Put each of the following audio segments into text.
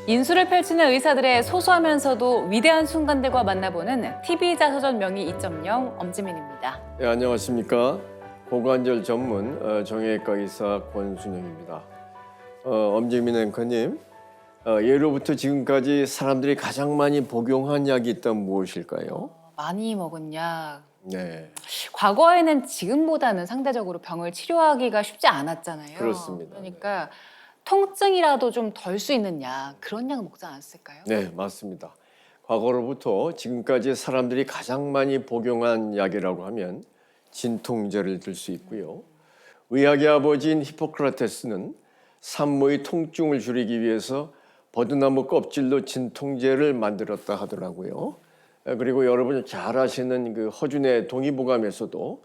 인수를 펼치는 의사들의 소소하면서도 위대한 순간들과 만나보는 TV의사서전 명의 2.0 엄지민입니다. 네, 안녕하십니까. 고관절 전문 정형외과 의사 권순영입니다. 엄지민 앵커님, 예로부터 지금까지 사람들이 가장 많이 복용한 약이 있다면 무엇일까요? 많이 먹은 약. 네, 과거에는 지금보다는 상대적으로 병을 치료하기가 쉽지 않았잖아요. 그렇습니다. 그러니까 통증이라도 좀 덜 수 있는 약, 그런 약을 먹지 않았을까요? 네, 맞습니다. 과거로부터 지금까지 사람들이 가장 많이 복용한 약이라고 하면 진통제를 들 수 있고요. 의학의 아버지인 히포크라테스는 산모의 통증을 줄이기 위해서 버드나무 껍질로 진통제를 만들었다 하더라고요. 그리고 여러분이 잘 아시는 그 허준의 동의보감에서도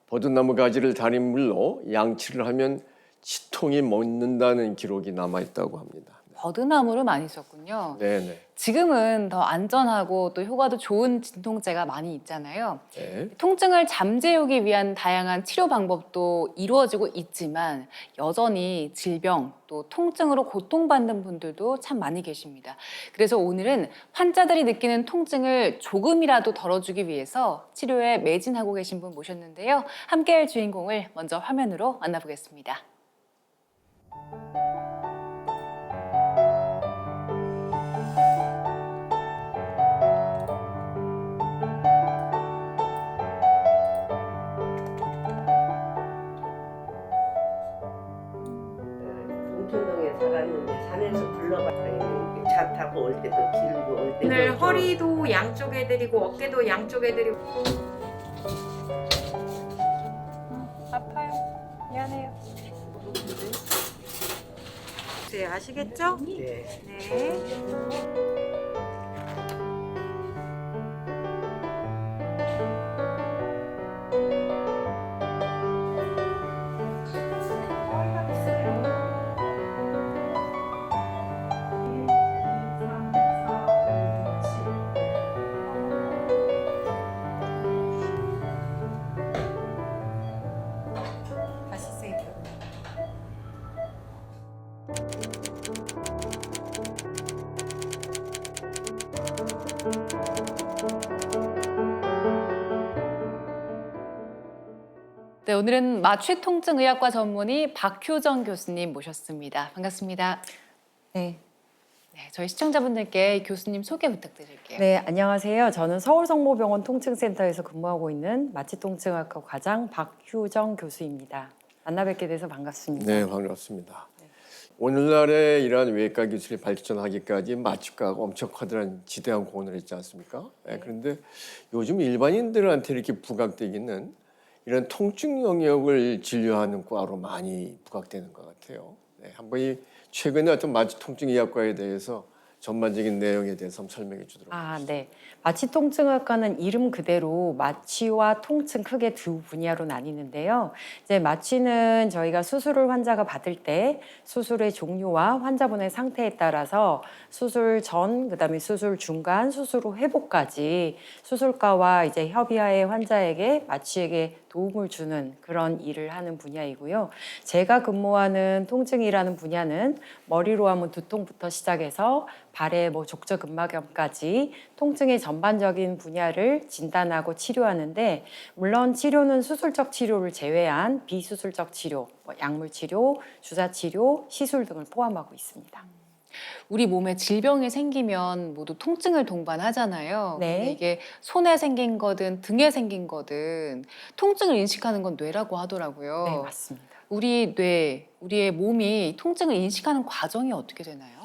버드나무 가지를 달인 물로 양치를 하면 치통이 멎는다는 기록이 남아 있다고 합니다. 버드나무를 많이 썼군요. 네네. 지금은 더 안전하고 또 효과도 좋은 진통제가 많이 있잖아요. 네. 통증을 잠재우기 위한 다양한 치료 방법도 이루어지고 있지만 여전히 질병 또 통증으로 고통받는 분들도 참 많이 계십니다. 그래서 오늘은 환자들이 느끼는 통증을 조금이라도 덜어주기 위해서 치료에 매진하고 계신 분 모셨는데요. 함께할 주인공을 먼저 화면으로 만나보겠습니다. 동천동에 살았는데 산에서 불러가지고 차 타고 올 때도 길고 올 때도 오늘 좀 허리도 양쪽 애들이고 어깨도 양쪽 애들이고 아파요. 미안해요. 네, 아시겠죠? 네. 네. 다시 세이브. 네, 오늘은 마취통증의학과 전문의 박효정 교수님 모셨습니다. 반갑습니다. 네. 네, 저희 시청자분들께 교수님 소개 부탁드릴게요. 네, 안녕하세요. 저는 서울성모병원 통증센터에서 근무하고 있는 마취통증학과 과장 박효정 교수입니다. 만나 뵙게 돼서 반갑습니다. 네, 반갑습니다. 오늘날의 이러한 외과 기술이 발전하기까지 마취과가 엄청 커다란 지대한 공헌을 했지 않습니까? 네, 그런데 요즘 일반인들한테 이렇게 부각되기는 이런 통증 영역을 진료하는 과로 많이 부각되는 것 같아요. 네, 한번 이 최근에 어떤 마취통증의학과에 대해서 전반적인 내용에 대해서 한번 설명해 주도록 하겠습니다. 네. 마취통증학과는 이름 그대로 마취와 통증 크게 두 분야로 나뉘는데요. 이제 마취는 저희가 수술을 환자가 받을 때 수술의 종류와 환자분의 상태에 따라서 수술 전, 그다음에 수술 중간, 수술 후 회복까지 수술과와 이제 협의하에 환자에게 마취에게 도움을 주는 그런 일을 하는 분야이고요. 제가 근무하는 통증이라는 분야는 머리로 하면 두통부터 시작해서 발의 족저근막염까지 통증의 전반적인 분야를 진단하고 치료하는데, 물론 치료는 수술적 치료를 제외한 비수술적 치료, 약물 치료, 주사 치료, 시술 등을 포함하고 있습니다. 우리 몸에 질병이 생기면 모두 통증을 동반하잖아요. 네. 근데 이게 손에 생긴 거든 등에 생긴 거든 통증을 인식하는 건 뇌라고 하더라고요. 네, 맞습니다. 우리 뇌, 우리의 몸이 통증을 인식하는 과정이 어떻게 되나요?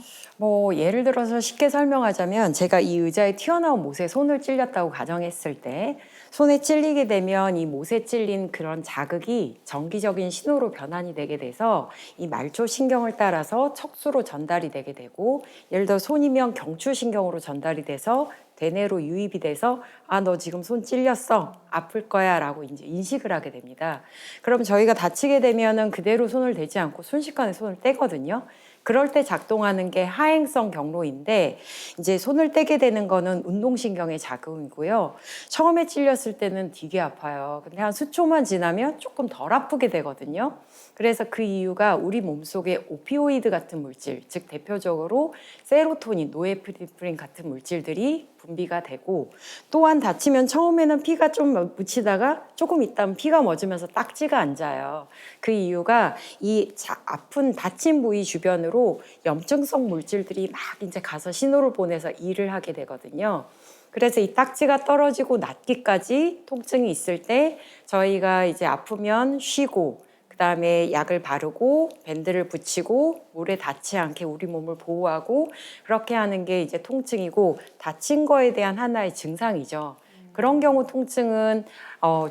예를 들어서 쉽게 설명하자면, 제가 이 의자에 튀어나온 못에 손을 찔렸다고 가정했을 때 손에 찔리게 되면 이 못에 찔린 그런 자극이 정기적인 신호로 변환이 되게 돼서 이 말초신경을 따라서 척수로 전달이 되게 되고, 예를 들어 손이면 경추신경으로 전달이 돼서 대뇌로 유입이 돼서 너 지금 손 찔렸어, 아플 거야 라고 이제 인식을 하게 됩니다. 그럼 저희가 다치게 되면은 그대로 손을 대지 않고 순식간에 손을 떼거든요. 그럴 때 작동하는 게 하행성 경로인데 이제 손을 떼게 되는 거는 운동신경의 자극이고요. 처음에 찔렸을 때는 되게 아파요. 근데 한 수초만 지나면 조금 덜 아프게 되거든요. 그래서 그 이유가 우리 몸속에 오피오이드 같은 물질, 즉 대표적으로 세로토닌, 노에프네프린 같은 물질들이 분비가 되고 또한 다치면 처음에는 피가 좀 묻히다가 조금 있다면 피가 멎으면서 딱지가 앉아요. 그 이유가 이 아픈 다친 부위 주변으로 염증성 물질들이 막 이제 가서 신호를 보내서 일을 하게 되거든요. 그래서 이 딱지가 떨어지고 낫기까지 통증이 있을 때 저희가 이제 아프면 쉬고 그다음에 약을 바르고 밴드를 붙이고 물에 닿지 않게 우리 몸을 보호하고 그렇게 하는 게 이제 통증이고 다친 거에 대한 하나의 증상이죠. 그런 경우 통증은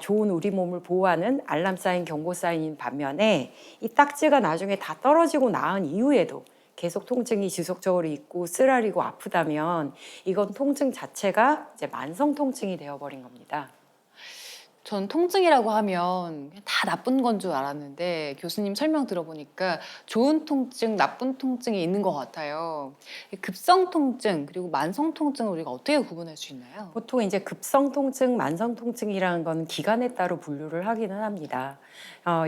좋은 우리 몸을 보호하는 알람 사인, 경고 사인인 반면에 이 딱지가 나중에 다 떨어지고 나은 이후에도 계속 통증이 지속적으로 있고 쓰라리고 아프다면 이건 통증 자체가 이제 만성 통증이 되어버린 겁니다. 전 통증이라고 하면 그냥 다 나쁜 건 줄 알았는데 교수님 설명 들어보니까 좋은 통증, 나쁜 통증이 있는 것 같아요. 급성 통증 그리고 만성 통증을 우리가 어떻게 구분할 수 있나요? 보통 이제 급성 통증, 만성 통증이라는 건 기간에 따라 분류를 하기는 합니다.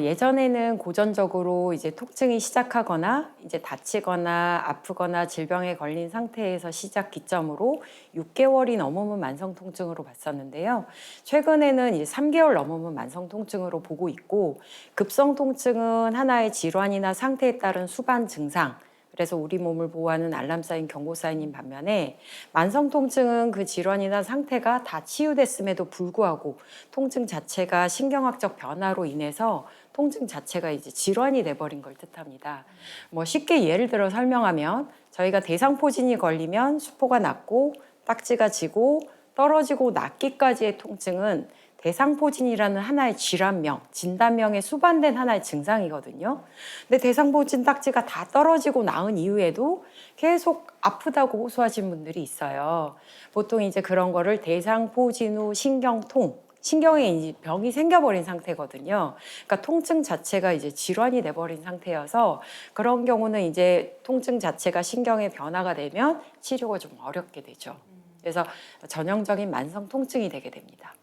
예전에는 고전적으로 이제 통증이 시작하거나 이제 다치거나 아프거나 질병에 걸린 상태에서 시작 기점으로 6개월이 넘으면 만성 통증으로 봤었는데요. 최근에는 이제 3개월 넘으면 만성 통증으로 보고 있고 급성 통증은 하나의 질환이나 상태에 따른 수반 증상 그래서 우리 몸을 보호하는 알람 사인, 경고 사인인 반면에 만성 통증은 그 질환이나 상태가 다 치유됐음에도 불구하고 통증 자체가 신경학적 변화로 인해서 통증 자체가 이제 질환이 돼버린 걸 뜻합니다. 뭐 쉽게 예를 들어 설명하면 저희가 대상포진이 걸리면 수포가 났고 딱지가 지고 떨어지고 낫기까지의 통증은 대상포진이라는 하나의 질환명, 진단명에 수반된 하나의 증상이거든요. 근데 대상포진 딱지가 다 떨어지고 나은 이후에도 계속 아프다고 호소하신 분들이 있어요. 보통 이제 그런 거를 대상포진 후 신경통, 신경에 이제 병이 생겨버린 상태거든요. 그러니까 통증 자체가 이제 질환이 돼버린 상태여서 그런 경우는 이제 통증 자체가 신경의 변화가 되면 치료가 좀 어렵게 되죠. 그래서 전형적인 만성 통증이 되게 됩니다.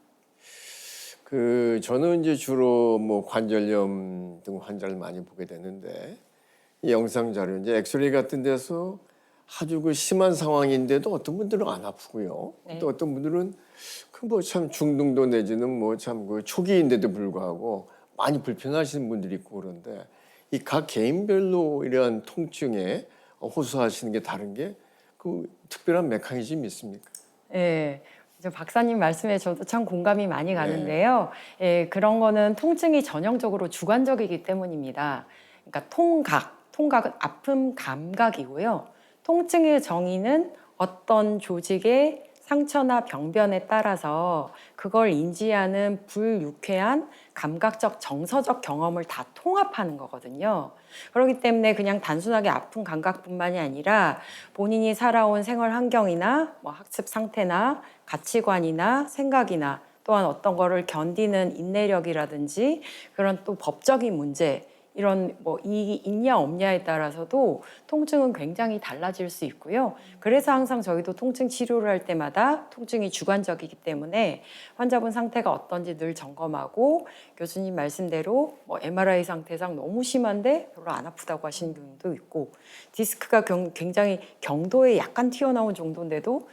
저는 이제 주로 뭐 관절염 등 환자를 많이 보게 되는데 이 영상 자료 이제 엑스레이 같은 데서 아주 심한 상황인데도 어떤 분들은 안 아프고요. 네. 또 어떤 분들은 뭐 참 중등도 내지는 뭐 참 초기인데도 불구하고 많이 불편하시는 분들이 있고 그런데 이 각 개인별로 이러한 통증에 호소하시는 게 다른 게 특별한 메커니즘이 있습니까? 네. 박사님 말씀에 저도 참 공감이 많이 가는데요. 예, 그런 거는 통증이 전형적으로 주관적이기 때문입니다. 그러니까 통각은 아픔 감각이고요. 통증의 정의는 어떤 조직의 상처나 병변에 따라서 그걸 인지하는 불유쾌한 감각적 정서적 경험을 다 통합하는 거거든요. 그렇기 때문에 그냥 단순하게 아픈 감각뿐만이 아니라 본인이 살아온 생활 환경이나 뭐 학습 상태나 가치관이나 생각이나 또한 어떤 거를 견디는 인내력이라든지 그런 또 법적인 문제 이런 뭐 이익이 있냐 없냐에 따라서도 통증은 굉장히 달라질 수 있고요. 그래서 항상 저희도 통증 치료를 할 때마다 통증이 주관적이기 때문에 환자분 상태가 어떤지 늘 점검하고 교수님 말씀대로 뭐 MRI 상태상 너무 심한데 별로 안 아프다고 하시는 분도 있고 디스크가 굉장히 경도에 약간 튀어나온 정도인데도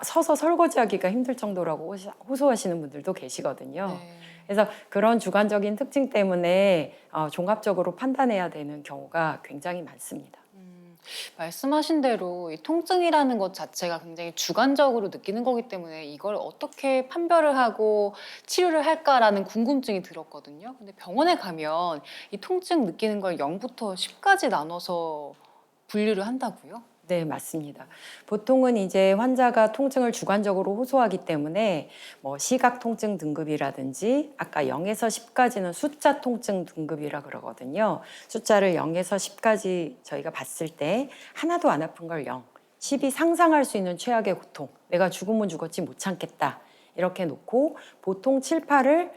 서서 설거지하기가 힘들 정도라고 호소하시는 분들도 계시거든요. 네. 그래서 그런 주관적인 특징 때문에 종합적으로 판단해야 되는 경우가 굉장히 많습니다. 말씀하신 대로 이 통증이라는 것 자체가 굉장히 주관적으로 느끼는 거기 때문에 이걸 어떻게 판별을 하고 치료를 할까라는 궁금증이 들었거든요. 근데 병원에 가면 이 통증 느끼는 걸 0부터 10까지 나눠서 분류를 한다고요? 네, 맞습니다. 보통은 이제 환자가 통증을 주관적으로 호소하기 때문에 뭐 시각 통증 등급이라든지 아까 0에서 10까지는 숫자 통증 등급이라 그러거든요. 숫자를 0에서 10까지 저희가 봤을 때 하나도 안 아픈 걸 0, 10이 상상할 수 있는 최악의 고통, 내가 죽으면 죽었지 못 참겠다. 이렇게 놓고 보통 7, 8을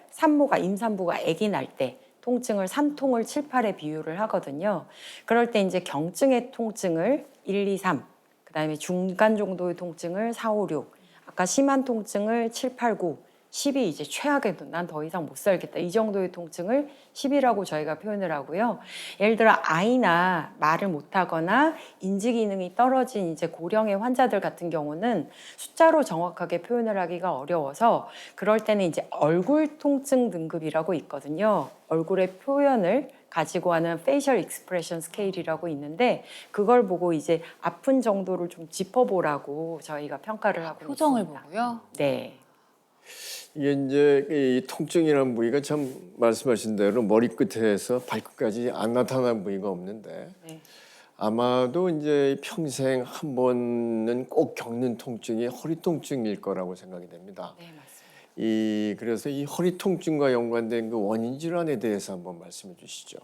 임산부가 아기 날 때 통증을 3통을 7, 8에 비유를 하거든요. 그럴 때 이제 경증의 통증을 1, 2, 3, 그다음에 중간 정도의 통증을 4, 5, 6, 아까 심한 통증을 7, 8, 9, 10이 이제 최악의 난 더 이상 못 살겠다. 이 정도의 통증을 10이라고 저희가 표현을 하고요. 예를 들어 아이나 말을 못하거나 인지 기능이 떨어진 이제 고령의 환자들 같은 경우는 숫자로 정확하게 표현을 하기가 어려워서 그럴 때는 이제 얼굴 통증 등급이라고 있거든요. 얼굴의 표현을 가지고 하는 페이셜 익스프레션 스케일이라고 있는데 그걸 보고 이제 아픈 정도를 좀 짚어보라고 저희가 평가를 하고 표정을 있습니다. 보고요. 네. 이게 이제 이 통증이라는 부위가 참 말씀하신 대로 머리끝에서 발끝까지 안 나타나는 부위가 없는데 네. 아마도 이제 평생 한 번은 꼭 겪는 통증이 허리 통증일 거라고 생각이 됩니다. 네, 맞습니다. 그래서 이 허리 통증과 연관된 그 원인 질환에 대해서 한번 말씀해 주시죠.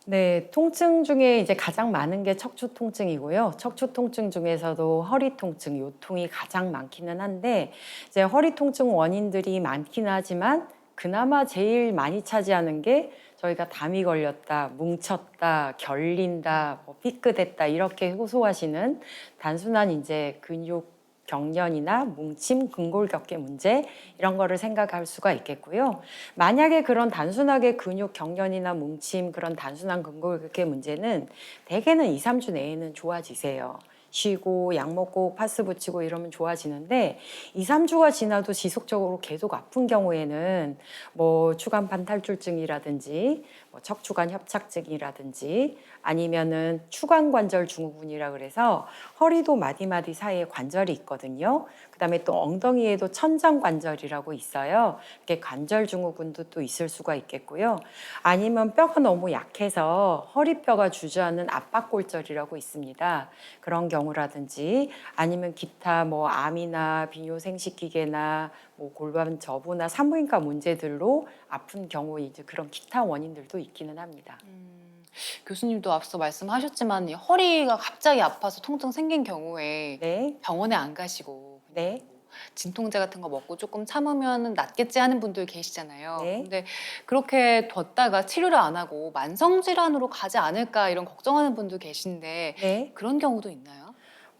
네, 통증 중에 이제 가장 많은 게 척추 통증이고요. 척추 통증 중에서도 허리 통증, 요통이 가장 많기는 한데 이제 허리 통증 원인들이 많기는 하지만 그나마 제일 많이 차지하는 게 저희가 담이 걸렸다, 뭉쳤다, 결린다, 뭐 삐끗했다 이렇게 호소하시는 단순한 이제 근육 경련이나 뭉침, 근골격계 문제 이런 거를 생각할 수가 있겠고요. 만약에 그런 단순하게 근육 경련이나 뭉침 그런 단순한 근골격계 문제는 대개는 2, 3주 내에는 좋아지세요. 쉬고 약 먹고 파스 붙이고 이러면 좋아지는데 2, 3주가 지나도 지속적으로 계속 아픈 경우에는 뭐 추간판 탈출증이라든지 뭐 척추관 협착증이라든지 아니면은 추간관절 증후군이라 그래서 허리도 마디마디 사이에 관절이 있거든요. 그다음에 또 엉덩이에도 천장관절이라고 있어요. 이렇게 관절 증후군도 또 있을 수가 있겠고요. 아니면 뼈가 너무 약해서 허리뼈가 주저앉는 압박골절이라고 있습니다. 그런 경우라든지 아니면 기타 뭐 암이나 비뇨생식기계나 뭐 골반 저부나 산부인과 문제들로 아픈 경우 이제 그런 기타 원인들도 있기는 합니다. 교수님도 앞서 말씀하셨지만 이 허리가 갑자기 아파서 통증 생긴 경우에 네, 병원에 안 가시고 그냥 네, 뭐 진통제 같은 거 먹고 조금 참으면 낫겠지 하는 분들 계시잖아요. 네. 근데 그렇게 뒀다가 치료를 안 하고 만성 질환으로 가지 않을까 이런 걱정하는 분도 계신데 네. 그런 경우도 있나요?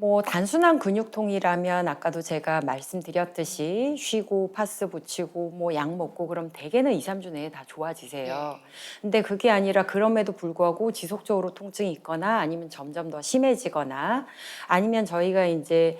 뭐 단순한 근육통이라면 아까도 제가 말씀드렸듯이 쉬고 파스 붙이고 뭐 약 먹고 그럼 대개는 2, 3주 내에 다 좋아지세요. 근데 그게 아니라 그럼에도 불구하고 지속적으로 통증이 있거나 아니면 점점 더 심해지거나 아니면 저희가 이제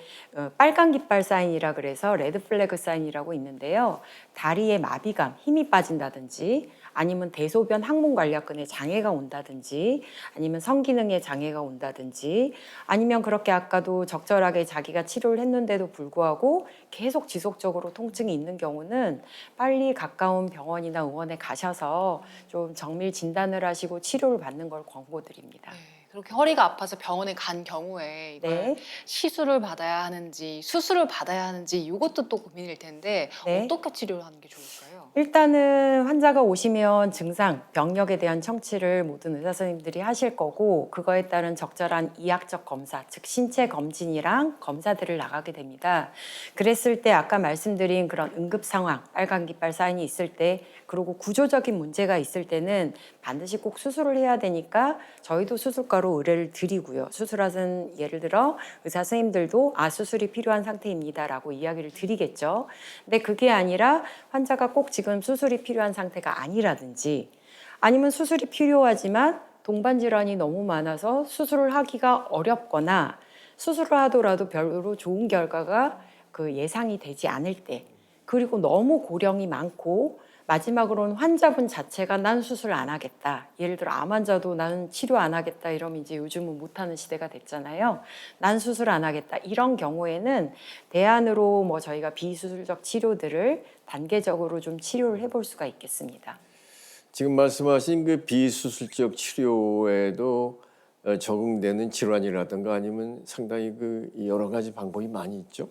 빨간 깃발 사인이라 그래서 레드 플래그 사인이라고 있는데요. 다리에 마비감, 힘이 빠진다든지 아니면 대소변 항문 관략근에 장애가 온다든지 아니면 성기능에 장애가 온다든지 아니면 그렇게 아까도 적절하게 자기가 치료를 했는데도 불구하고 계속 지속적으로 통증이 있는 경우는 빨리 가까운 병원이나 의원에 가셔서 좀 정밀 진단을 하시고 치료를 받는 걸 권고드립니다. 네, 그렇게 허리가 아파서 병원에 간 경우에 이걸 네. 시술을 받아야 하는지 수술을 받아야 하는지 이것도 또 고민일 텐데 네. 어떻게 치료를 하는 게 좋을까요? 일단은 환자가 오시면 증상, 병력에 대한 청취를 모든 의사 선생님들이 하실 거고 그거에 따른 적절한 이학적 검사, 즉 신체 검진이랑 검사들을 나가게 됩니다. 그랬을 때 아까 말씀드린 그런 응급 상황, 빨간 깃발 사인이 있을 때 그리고 구조적인 문제가 있을 때는 반드시 꼭 수술을 해야 되니까 저희도 수술과로 의뢰를 드리고요. 수술하신 예를 들어 의사 선생님들도 수술이 필요한 상태입니다라고 이야기를 드리겠죠. 근데 그게 아니라 환자가 꼭 지금 수술이 필요한 상태가 아니라든지 아니면 수술이 필요하지만 동반 질환이 너무 많아서 수술을 하기가 어렵거나 수술을 하더라도 별로 좋은 결과가 예상이 되지 않을 때 그리고 너무 고령이 많고 마지막으로는 환자분 자체가 난 수술 안 하겠다. 예를 들어 암 환자도 나는 치료 안 하겠다 이러면 이제 요즘은 못하는 시대가 됐잖아요. 난 수술 안 하겠다. 이런 경우에는 대안으로 뭐 저희가 비수술적 치료들을 단계적으로 좀 치료를 해볼 수가 있겠습니다. 지금 말씀하신 그 비수술적 치료에도 적응되는 질환이라든가 아니면 상당히 그 여러 가지 방법이 많이 있죠.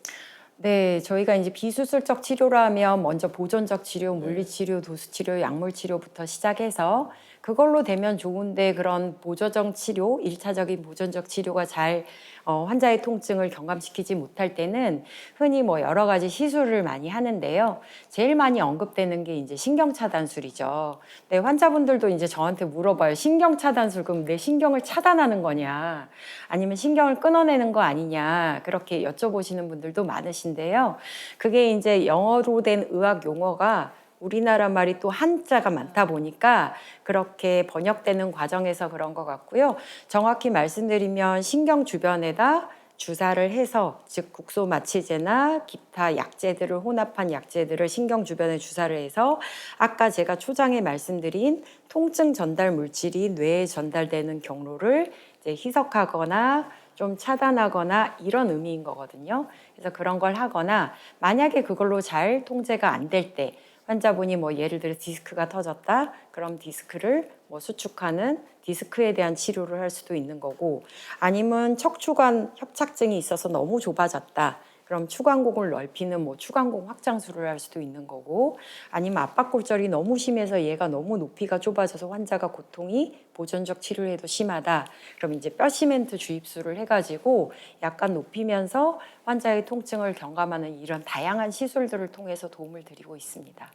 네, 저희가 이제 비수술적 치료라 하면 먼저 보존적 치료, 물리치료, 도수치료, 약물치료부터 시작해서 그걸로 되면 좋은데 그런 보조적 치료, 1차적인 보존적 치료가 잘 환자의 통증을 경감시키지 못할 때는 흔히 뭐 여러 가지 시술을 많이 하는데요. 제일 많이 언급되는 게 이제 신경차단술이죠. 네, 환자분들도 이제 저한테 물어봐요. 신경차단술, 그럼 내 신경을 차단하는 거냐? 아니면 신경을 끊어내는 거 아니냐? 그렇게 여쭤보시는 분들도 많으신데요. 그게 이제 영어로 된 의학 용어가 우리나라 말이 또 한자가 많다 보니까 그렇게 번역되는 과정에서 그런 것 같고요. 정확히 말씀드리면 신경 주변에다 주사를 해서, 즉 국소 마취제나 기타 약제들을 혼합한 약제들을 신경 주변에 주사를 해서 아까 제가 초장에 말씀드린 통증 전달 물질이 뇌에 전달되는 경로를 이제 희석하거나 좀 차단하거나 이런 의미인 거거든요. 그래서 그런 걸 하거나, 만약에 그걸로 잘 통제가 안 될 때 환자분이 뭐 예를 들어 디스크가 터졌다, 그럼 디스크를 뭐 수축하는 디스크에 대한 치료를 할 수도 있는 거고, 아니면 척추관 협착증이 있어서 너무 좁아졌다, 그럼 추간공을 넓히는 뭐 추간공 확장술을 할 수도 있는 거고, 아니면 압박골절이 너무 심해서 얘가 너무 높이가 좁아져서 환자가 고통이 보존적 치료를 해도 심하다, 그럼 이제 뼈 시멘트 주입술을 해가지고 약간 높이면서 환자의 통증을 경감하는 이런 다양한 시술들을 통해서 도움을 드리고 있습니다.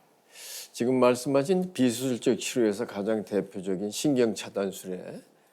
지금 말씀하신 비수술적 치료에서 가장 대표적인 신경차단술에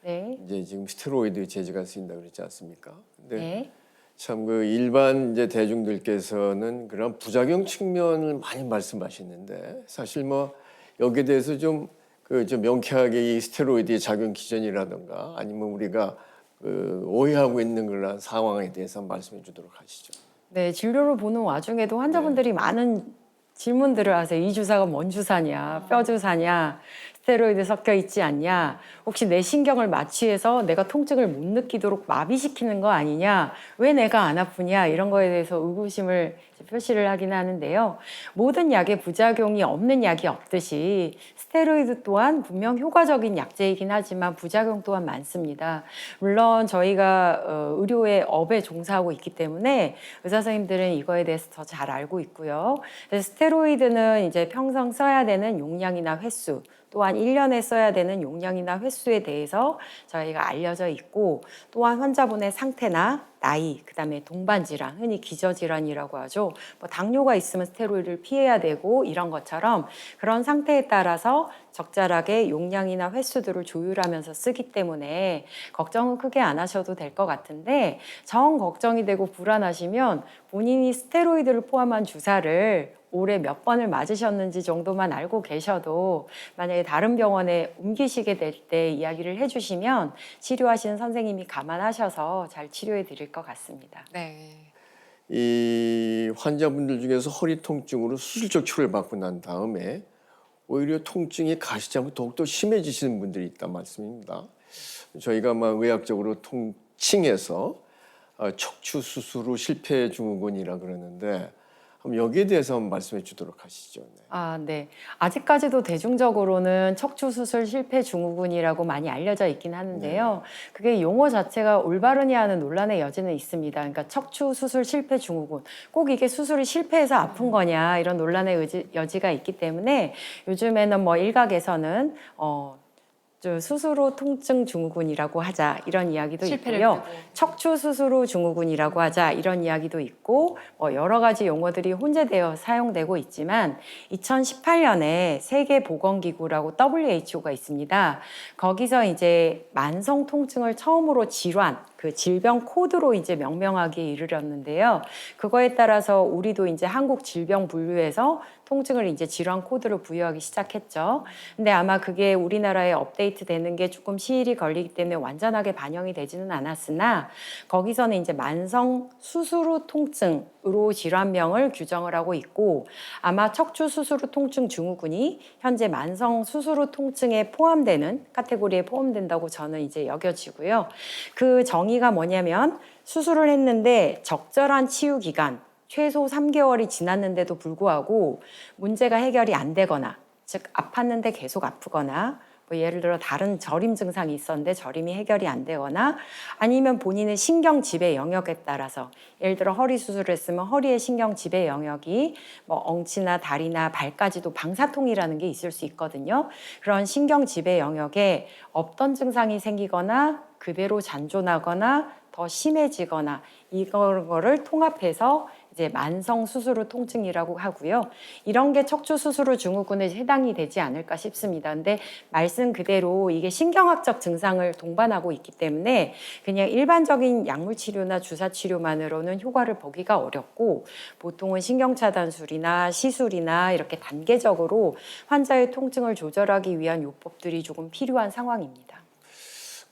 네. 이제 지금 스테로이드 제제가 쓰인다 그랬지 않습니까? 근데 네. 참 그 일반 이제 대중들께서는 그런 부작용 측면을 많이 말씀하시는데, 사실 뭐 여기에 대해서 좀 명쾌하게 이 스테로이드의 작용 기전이라든가 아니면 우리가 오해하고 있는 그런 상황에 대해서 말씀해 주도록 하시죠. 네, 진료를 보는 와중에도 환자분들이 많은 질문들을 하세요. 이 주사가 뭔 주사냐, 뼈 주사냐, 스테로이드 섞여 있지 않냐, 혹시 내 신경을 마취해서 내가 통증을 못 느끼도록 마비시키는 거 아니냐, 왜 내가 안 아프냐, 이런 거에 대해서 의구심을 표시를 하긴 하는데요. 모든 약에 부작용이 없는 약이 없듯이 스테로이드 또한 분명 효과적인 약제이긴 하지만 부작용 또한 많습니다. 물론 저희가 의료의 업에 종사하고 있기 때문에 의사 선생님들은 이거에 대해서 더 잘 알고 있고요. 그래서 스테로이드는 이제 평생 써야 되는 용량이나 횟수, 또한 1년에 써야 되는 용량이나 횟수에 대해서 저희가 알려져 있고, 또한 환자분의 상태나 나이, 그다음에 동반 질환, 흔히 기저질환이라고 하죠. 뭐 당뇨가 있으면 스테로이드를 피해야 되고 이런 것처럼 그런 상태에 따라서 적절하게 용량이나 횟수들을 조율하면서 쓰기 때문에 걱정은 크게 안 하셔도 될 것 같은데, 정 걱정이 되고 불안하시면 본인이 스테로이드를 포함한 주사를 올해 몇 번을 맞으셨는지 정도만 알고 계셔도 만약에 다른 병원에 옮기시게 될 때 이야기를 해주시면 치료하시는 선생님이 감안하셔서 잘 치료해 드릴 것 같습니다. 네. 이 환자분들 중에서 허리 통증으로 수술적 치료를 받고 난 다음에 오히려 통증이 가시지 않고 더욱더 심해지시는 분들이 있단 말씀입니다. 저희가 막 의학적으로 통칭해서 척추 수술 후 실패 증후군이라 그러는데, 그럼 여기에 대해서 한번 말씀해 주도록 하시죠. 네. 네. 아직까지도 대중적으로는 척추 수술 실패 증후군이라고 많이 알려져 있긴 하는데요. 그게 용어 자체가 올바르냐 하는 논란의 여지는 있습니다. 그러니까 척추 수술 실패 증후군, 꼭 이게 수술이 실패해서 아픈 거냐, 이런 논란의 여지가 있기 때문에 요즘에는 뭐 일각에서는 수술 후 통증 증후군이라고 하자, 이런 이야기도 있고요. 척추 수술 후 증후군이라고 하자, 이런 이야기도 있고, 뭐 여러 가지 용어들이 혼재되어 사용되고 있지만 2018년에 세계보건기구라고 WHO가 있습니다. 거기서 이제 만성 통증을 처음으로 질환, 그 질병 코드로 이제 명명하기에 이르렀는데요. 그거에 따라서 우리도 이제 한국 질병 분류에서 통증을 이제 질환 코드로 부여하기 시작했죠. 근데 아마 그게 우리나라에 업데이트 되는 게 조금 시일이 걸리기 때문에 완전하게 반영이 되지는 않았으나, 거기서는 이제 만성 수술 후 통증으로 질환명을 규정을 하고 있고, 아마 척추 수술 후 통증 증후군이 현재 만성 수술 후 통증에 포함되는 카테고리에 포함된다고 저는 이제 여겨지고요. 그 정의가 뭐냐면, 수술을 했는데 적절한 치유 기간, 최소 3개월이 지났는데도 불구하고 문제가 해결이 안 되거나, 즉 아팠는데 계속 아프거나, 뭐 예를 들어 다른 저림 증상이 있었는데 저림이 해결이 안 되거나 아니면 본인의 신경 지배 영역에 따라서 예를 들어 허리 수술을 했으면 허리의 신경 지배 영역이 뭐 엉치나 다리나 발까지도 방사통이라는 게 있을 수 있거든요. 그런 신경 지배 영역에 없던 증상이 생기거나 그대로 잔존하거나 더 심해지거나 이거를 통합해서 이제 만성 수술 후 통증이라고 하고요. 이런 게 척추 수술 후 증후군에 해당이 되지 않을까 싶습니다. 근데 말씀 그대로 이게 신경학적 증상을 동반하고 있기 때문에 그냥 일반적인 약물 치료나 주사 치료만으로는 효과를 보기가 어렵고 보통은 신경차단술이나 시술이나 이렇게 단계적으로 환자의 통증을 조절하기 위한 요법들이 조금 필요한 상황입니다.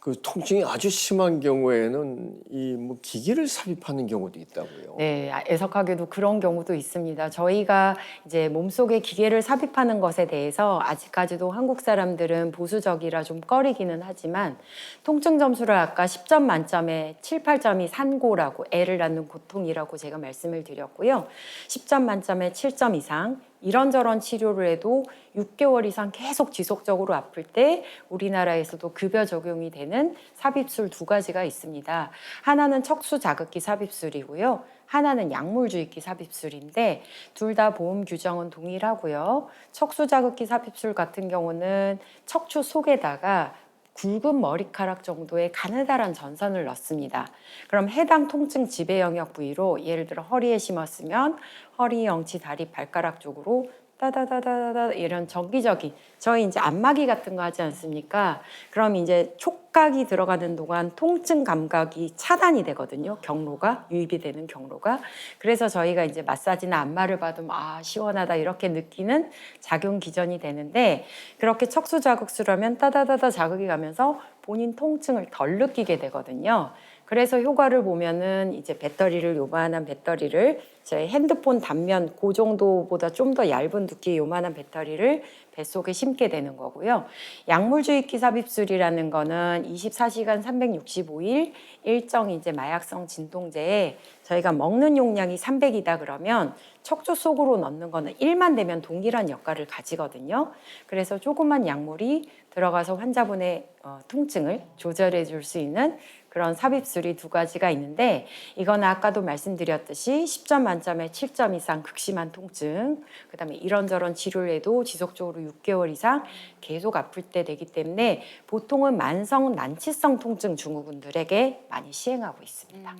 그 통증이 아주 심한 경우에는 이 뭐 기기를 삽입하는 경우도 있다고요. 네, 애석하게도 그런 경우도 있습니다. 저희가 이제 몸속에 기계를 삽입하는 것에 대해서 아직까지도 한국 사람들은 보수적이라 좀 꺼리기는 하지만 통증 점수를 아까 10점 만점에 7, 8점이 산고라고 애를 낳는 고통이라고 제가 말씀을 드렸고요. 10점 만점에 7점 이상 이런저런 치료를 해도 6개월 이상 계속 지속적으로 아플 때 우리나라에서도 급여 적용이 되는 삽입술 2가지가 있습니다. 하나는 척수 자극기 삽입술이고요. 하나는 약물 주입기 삽입술인데 둘 다 보험 규정은 동일하고요. 척수 자극기 삽입술 같은 경우는 척추 속에다가 굵은 머리카락 정도의 가느다란 전선을 넣습니다. 그럼 해당 통증 지배 영역 부위로 예를 들어 허리에 심었으면 허리, 엉치, 다리, 발가락 쪽으로 따다다다다 이런 정기적인 저희 이제 안마기 같은 거 하지 않습니까? 그럼 이제 촉각이 들어가는 동안 통증 감각이 차단이 되거든요. 경로가 유입이 되는 경로가. 그래서 저희가 이제 마사지나 안마를 받으면 아 시원하다 이렇게 느끼는 작용 기전이 되는데 그렇게 척수 자극술을 하면 따다다다 자극이 가면서 본인 통증을 덜 느끼게 되거든요. 그래서 효과를 보면은 이제 배터리를 요만한 배터리를 제 핸드폰 단면 그 정도보다 좀 더 얇은 두께의 요만한 배터리를 뱃속에 심게 되는 거고요. 약물 주입기 삽입술이라는 거는 24시간 365일 일정 이제 마약성 진통제에 저희가 먹는 용량이 300이다 그러면 척추 속으로 넣는 거는 1만 되면 동일한 역할을 가지거든요. 그래서 조그만 약물이 들어가서 환자분의 통증을 조절해 줄 수 있는 그런 삽입술이 2가지가 있는데 이거는 아까도 말씀드렸듯이 10점 만점에 7점 이상 극심한 통증 그다음에 이런저런 치료를 해도 지속적으로 6개월 이상 계속 아플 때 되기 때문에 보통은 만성 난치성 통증 증후군들에게 많이 시행하고 있습니다.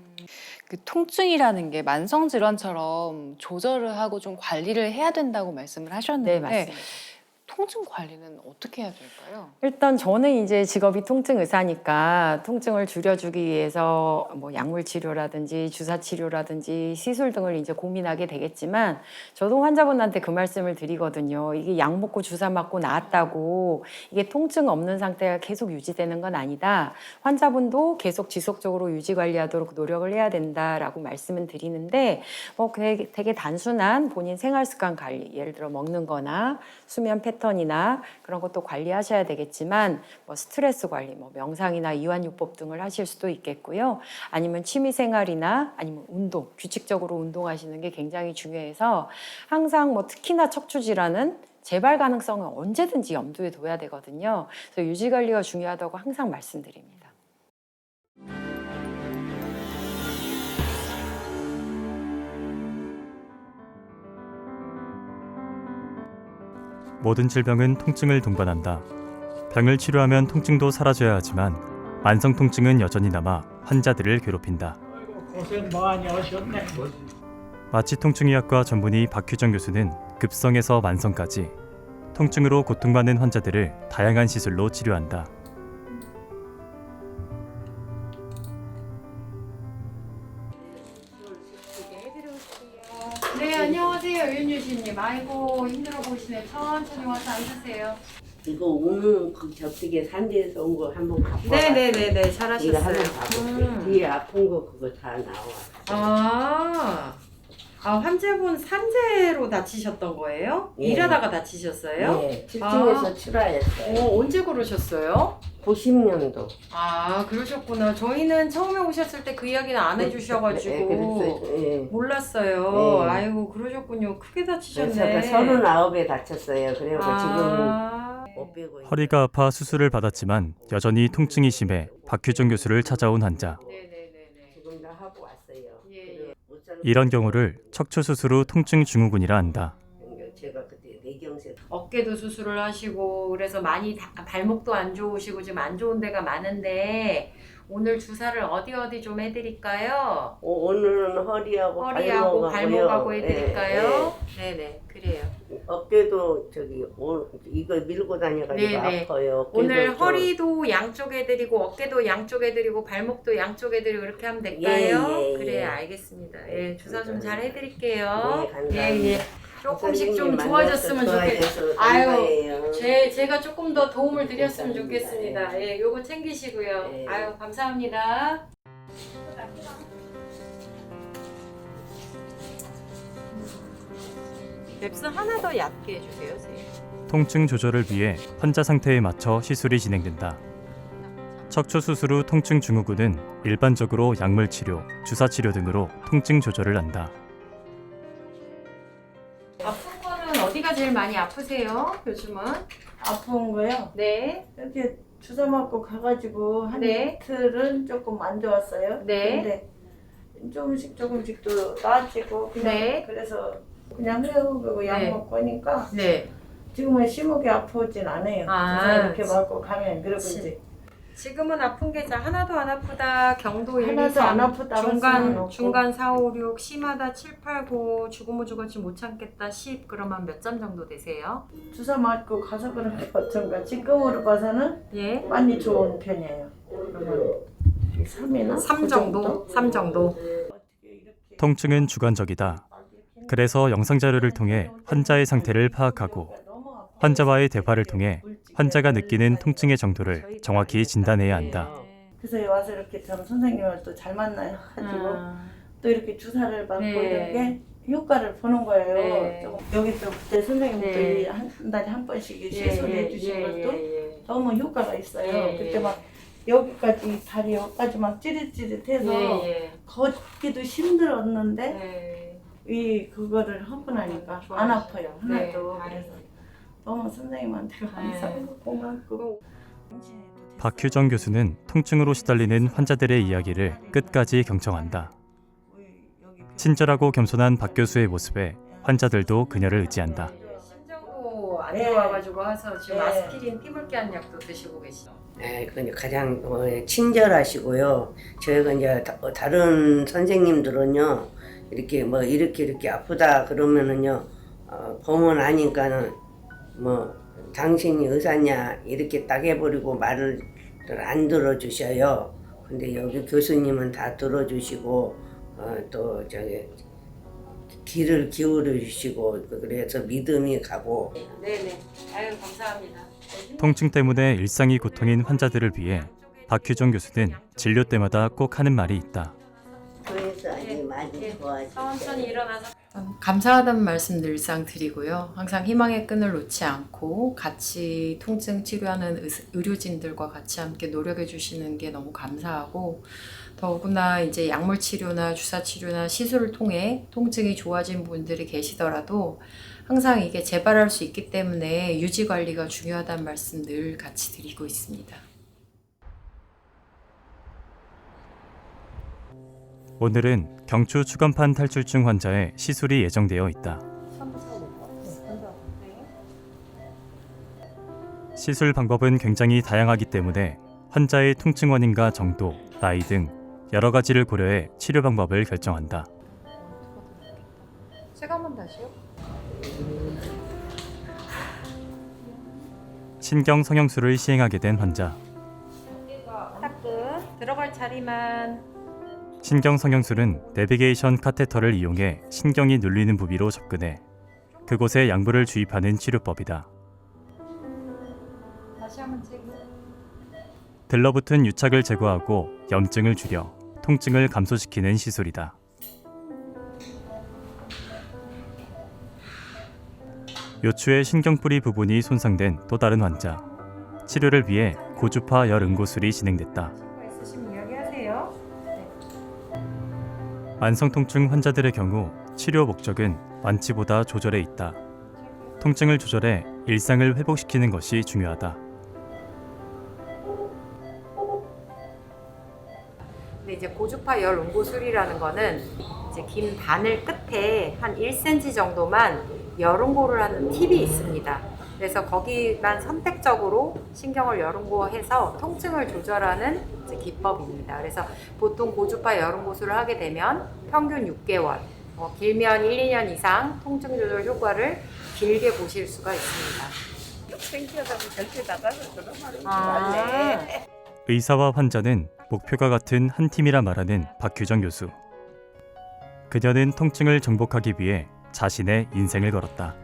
그 통증이라는 게 만성 질환처럼 조절을 하고 좀 관리를 해야 된다고 말씀을 하셨는데 네, 맞습니다. 통증 관리는 어떻게 해야 될까요? 일단 저는 이제 직업이 통증 의사니까 통증을 줄여주기 위해서 뭐 약물 치료라든지 주사 치료라든지 시술 등을 이제 고민하게 되겠지만 저도 환자분한테 그 말씀을 드리거든요. 이게 약 먹고 주사 맞고 나았다고 이게 통증 없는 상태가 계속 유지되는 건 아니다. 환자분도 계속 지속적으로 유지 관리하도록 노력을 해야 된다라고 말씀은 드리는데 뭐 되게 단순한 본인 생활 습관 관리, 예를 들어 먹는 거나 수면 패턴이나 그런 것도 관리하셔야 되겠지만 뭐 스트레스 관리, 뭐 명상이나 이완요법 등을 하실 수도 있겠고요. 아니면 취미 생활이나 아니면 운동, 규칙적으로 운동하시는 게 굉장히 중요해서 항상 뭐 특히나 척추 질환은 재발 가능성은 언제든지 염두에 둬야 되거든요. 그래서 유지 관리가 중요하다고 항상 말씀드립니다. 모든 질병은 통증을 동반한다. 병을 치료하면 통증도 사라져야 하지만 만성 통증은 여전히 남아 환자들을 괴롭힌다. 고생 많이 하셨네. 마취통증의학과 전문의 박규정 교수는 급성에서 만성까지 통증으로 고통받는 환자들을 다양한 시술로 치료한다. 네, 안녕하세요. 윤유진님. 아이고 힘들어 보이시네. 천천히 와서 앉으세요. 이거 오는 그 저쪽에 산지에서 온 거 한번 갖고 와. 네네네네. 이거 잘하셨어요. 한번 봐볼게. 뒤에 아픈 거 그거 다 나와. 환자분 산재로 다치셨던 거예요? 예. 일하다가 다치셨어요? 네, 집중해서 출하했어요. 언제 그러셨어요? 90년도. 그러셨구나. 저희는 처음에 오셨을 때 그 이야기는 안 해주셔가지고 예. 몰랐어요. 네. 아이고 그러셨군요. 크게 다치셨네. 제가 39에 다쳤어요. 그래서 지금 500원. 허리가 아파 수술을 받았지만 여전히 통증이 심해 박규정 교수를 찾아온 환자. 지금 다 하고 왔어요. 그래서 우선 이런 경우를 척추 수술 후 통증 증후군이라 한다. 제가 그때 내경색 어깨도 수술을 하시고 그래서 많이 발목도 안 좋으시고 지금 안 좋은 데가 많은데 오늘 주사를 어디 좀 해드릴까요? 오늘은 허리하고 허리하고 발목하고 발목하고요. 해드릴까요? 네네 그래요. 어깨도 이거 밀고 다녀가지고 네네. 아파요. 어깨도 오늘 좀- 허리도 양쪽 해드리고 어깨도 양쪽 해드리고 발목도 양쪽 해드리고 이렇게 하면 될까요? 예, 예, 그래 예. 알겠습니다. 예 주사 좀 잘 해드릴게요. 네, 감사합니다. 예. 조금씩 좀 선생님 좋아졌으면 만나서 좋겠어요. 좋아져서 아유, 감사해요. 제가 조금 더 도움을 드렸으면 감사합니다. 좋겠습니다. 예, 요거 챙기시고요. 예. 아유, 감사합니다. 맵스 하나 더 얇게 해주세요, 선생님. 통증 조절을 위해 환자 상태에 맞춰 시술이 진행된다. 척추 수술 후 통증 증후군은 일반적으로 약물 치료, 주사 치료 등으로 통증 조절을 한다. 아픈 거는 어디가 제일 많이 아프세요, 요즘은? 아픈 거요? 네, 이렇게 주사 맞고 가가지고 한 네. 이틀은 조금 안 좋았어요. 네. 근데 조금씩 또 나아지고 그냥 네. 그래서 그냥 회복하고 약 네. 먹고 하니까 네. 지금은 심하게 아프진 않아요. 아, 주사 이렇게 맞고 가면 그러고 이제 지금은 아픈 게 하나도 안 아프다. 경도 1, 2, 하나도 3, 안 아프다. 중간 4, 5, 6, 심하다 7, 8, 9, 죽으면 죽었지 못 참겠다 10. 그러면 몇 점 정도 되세요? 주사 맞고 가서 그런 게 어떤가. 지금으로 봐서는 예. 많이 좋은 편이에요. 그러면 3이나 3 정도? 3 정도. 통증은 주관적이다. 그래서 영상 자료를 통해 환자의 상태를 파악하고 환자와의 대화를 통해 환자가 느끼는 통증의 정도를 정확히 진단해야 한다. 그래서 와서 이렇게 참 선생님을 또 잘 만나가지고 또 이렇게 주사를 받고 네. 이런 게 효과를 보는 거예요. 네. 조금 여기 또 그때 선생님도 네. 한 달에 한 번씩 시술해 주신 것도 예. 너무 효과가 있어요. 예. 그때 막 여기까지 다리 여기까지 막 찌릿찌릿해서 예. 걷기도 힘들었는데 네. 이 그거를 하고 나니까 좋아요. 안 아파요 하나도. 네. 그래서 너무 선생님한테 감사하고 고맙고. 박규정 교수는 통증으로 시달리는 환자들의 이야기를 끝까지 경청한다. 친절하고 겸손한 박 교수의 모습에 환자들도 그녀를 의지한다. 신장도 안 네. 좋아가지고 와서 지금 네. 아스피린 피물기한 약도 드시고 계시죠? 네, 그건 가장 친절하시고요. 저희가 이제 다른 선생님들은요, 이렇게 아프다 그러면은요, 보면 아니까는 뭐 당신이 의사냐 이렇게 딱 해버리고 말을 안 들어주셔요. 근데 여기 교수님은 다 들어주시고 또 귀를 기울여 주시고 그래서 믿음이 가고. 네네. 아유 감사합니다. 통증 때문에 일상이 고통인 환자들을 위해 박규정 교수는 진료 때마다 꼭 하는 말이 있다. 그래서 아주 많이 좋아지죠. 천천히 일어나서 감사하다는 말씀 늘상 드리고요. 항상 희망의 끈을 놓지 않고 같이 통증 치료하는 의료진들과 같이 함께 노력해 주시는 게 너무 감사하고 더구나 이제 약물 치료나 주사 치료나 시술을 통해 통증이 좋아진 분들이 계시더라도 항상 이게 재발할 수 있기 때문에 유지 관리가 중요하다는 말씀 늘 같이 드리고 있습니다. 오늘은 경추 추간판 탈출증 환자의 시술이 예정되어 있다. 시술 방법은 굉장히 다양하기 때문에 환자의 통증 원인과 정도, 나이 등 여러 가지를 고려해 치료 방법을 결정한다. 제가 한번 다시요. 신경 성형술을 시행하게 된 환자. 따끔 들어갈 자리만. 신경 성형술은 내비게이션 카테터를 이용해 신경이 눌리는 부위로 접근해 그곳에 약물을 주입하는 치료법이다. 다시 한번 찍고. 들러붙은 유착을 제거하고 염증을 줄여 통증을 감소시키는 시술이다. 요추의 신경뿌리 부분이 손상된 또 다른 환자. 치료를 위해 고주파 열 응고술이 진행됐다. 친구 있으시면 이야기하세요. 만성통증 환자들의 경우 치료 목적은 완치보다 조절에 있다. 통증을 조절해 일상을 회복시키는 것이 중요하다. 근데 이제 고주파 열 옹고술이라는 거는 이제 긴 바늘 끝에 한 1cm 정도만 열 옹고를 하는 팁이 있습니다. 그래서 거기만 선택적으로 신경을 열 옹고해서 통증을 조절하는 이제 기법입니다. 그래서 보통 고주파 열 옹고술을 하게 되면 평균 6개월, 길면 1, 2년 이상 통증 조절 효과를 길게 보실 수가 있습니다. 생겨서 절대 나가서 그런 말을 아. 말래. 의사와 환자는 목표가 같은 한 팀이라 말하는 박규정 교수. 그녀는 통증을 정복하기 위해 자신의 인생을 걸었다.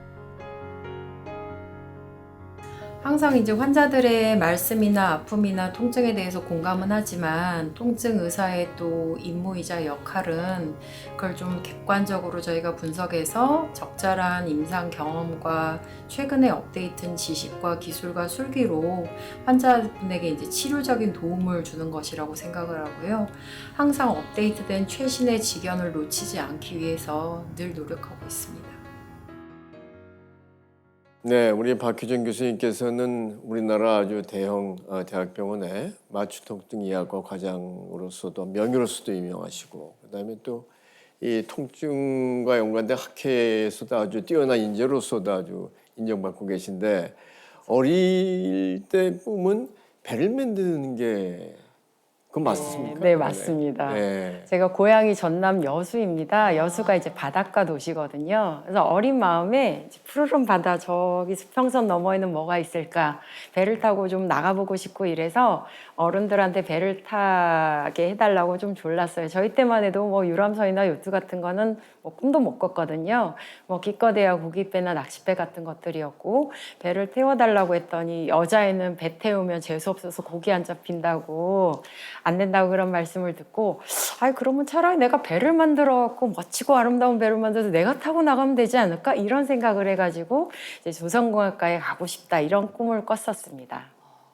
항상 이제 환자들의 말씀이나 아픔이나 통증에 대해서 공감은 하지만 통증 의사의 또 임무이자 역할은 그걸 좀 객관적으로 저희가 분석해서 적절한 임상 경험과 최근에 업데이트된 지식과 기술과 술기로 환자분에게 이제 치료적인 도움을 주는 것이라고 생각을 하고요. 항상 업데이트된 최신의 지견을 놓치지 않기 위해서 늘 노력하고 있습니다. 네, 우리 박규정 교수님께서는 우리나라 아주 대형 대학병원의 마취통증의학과 과장으로서도 명의로서도 유명하시고, 그다음에 또 이 통증과 연관된 학회에서도 아주 뛰어난 인재로서도 아주 인정받고 계신데, 어릴 때 꿈은 배를 만드는 게 그건 맞습니까? 네, 맞습니다. 네. 제가 고향이 전남 여수입니다. 여수가 이제 바닷가 도시거든요. 그래서 어린 마음에 이제 푸르른 바다 저기 수평선 너머에는 뭐가 있을까 배를 타고 좀 나가보고 싶고 이래서 어른들한테 배를 타게 해달라고 좀 졸랐어요. 저희 때만 해도 뭐 유람선이나 요트 같은 거는 뭐 꿈도 못 꿨거든요. 뭐 기껏해야 고깃배나 낚싯배 같은 것들이었고 배를 태워달라고 했더니 여자애는 배 태우면 재수 없어서 고기 안 잡힌다고 안 된다고 그런 말씀을 듣고 아이 그러면 차라리 내가 배를 만들어 갖고 멋지고 아름다운 배를 만들어서 내가 타고 나가면 되지 않을까 이런 생각을 해가지고 이제 조선공학과에 가고 싶다 이런 꿈을 꿨었습니다.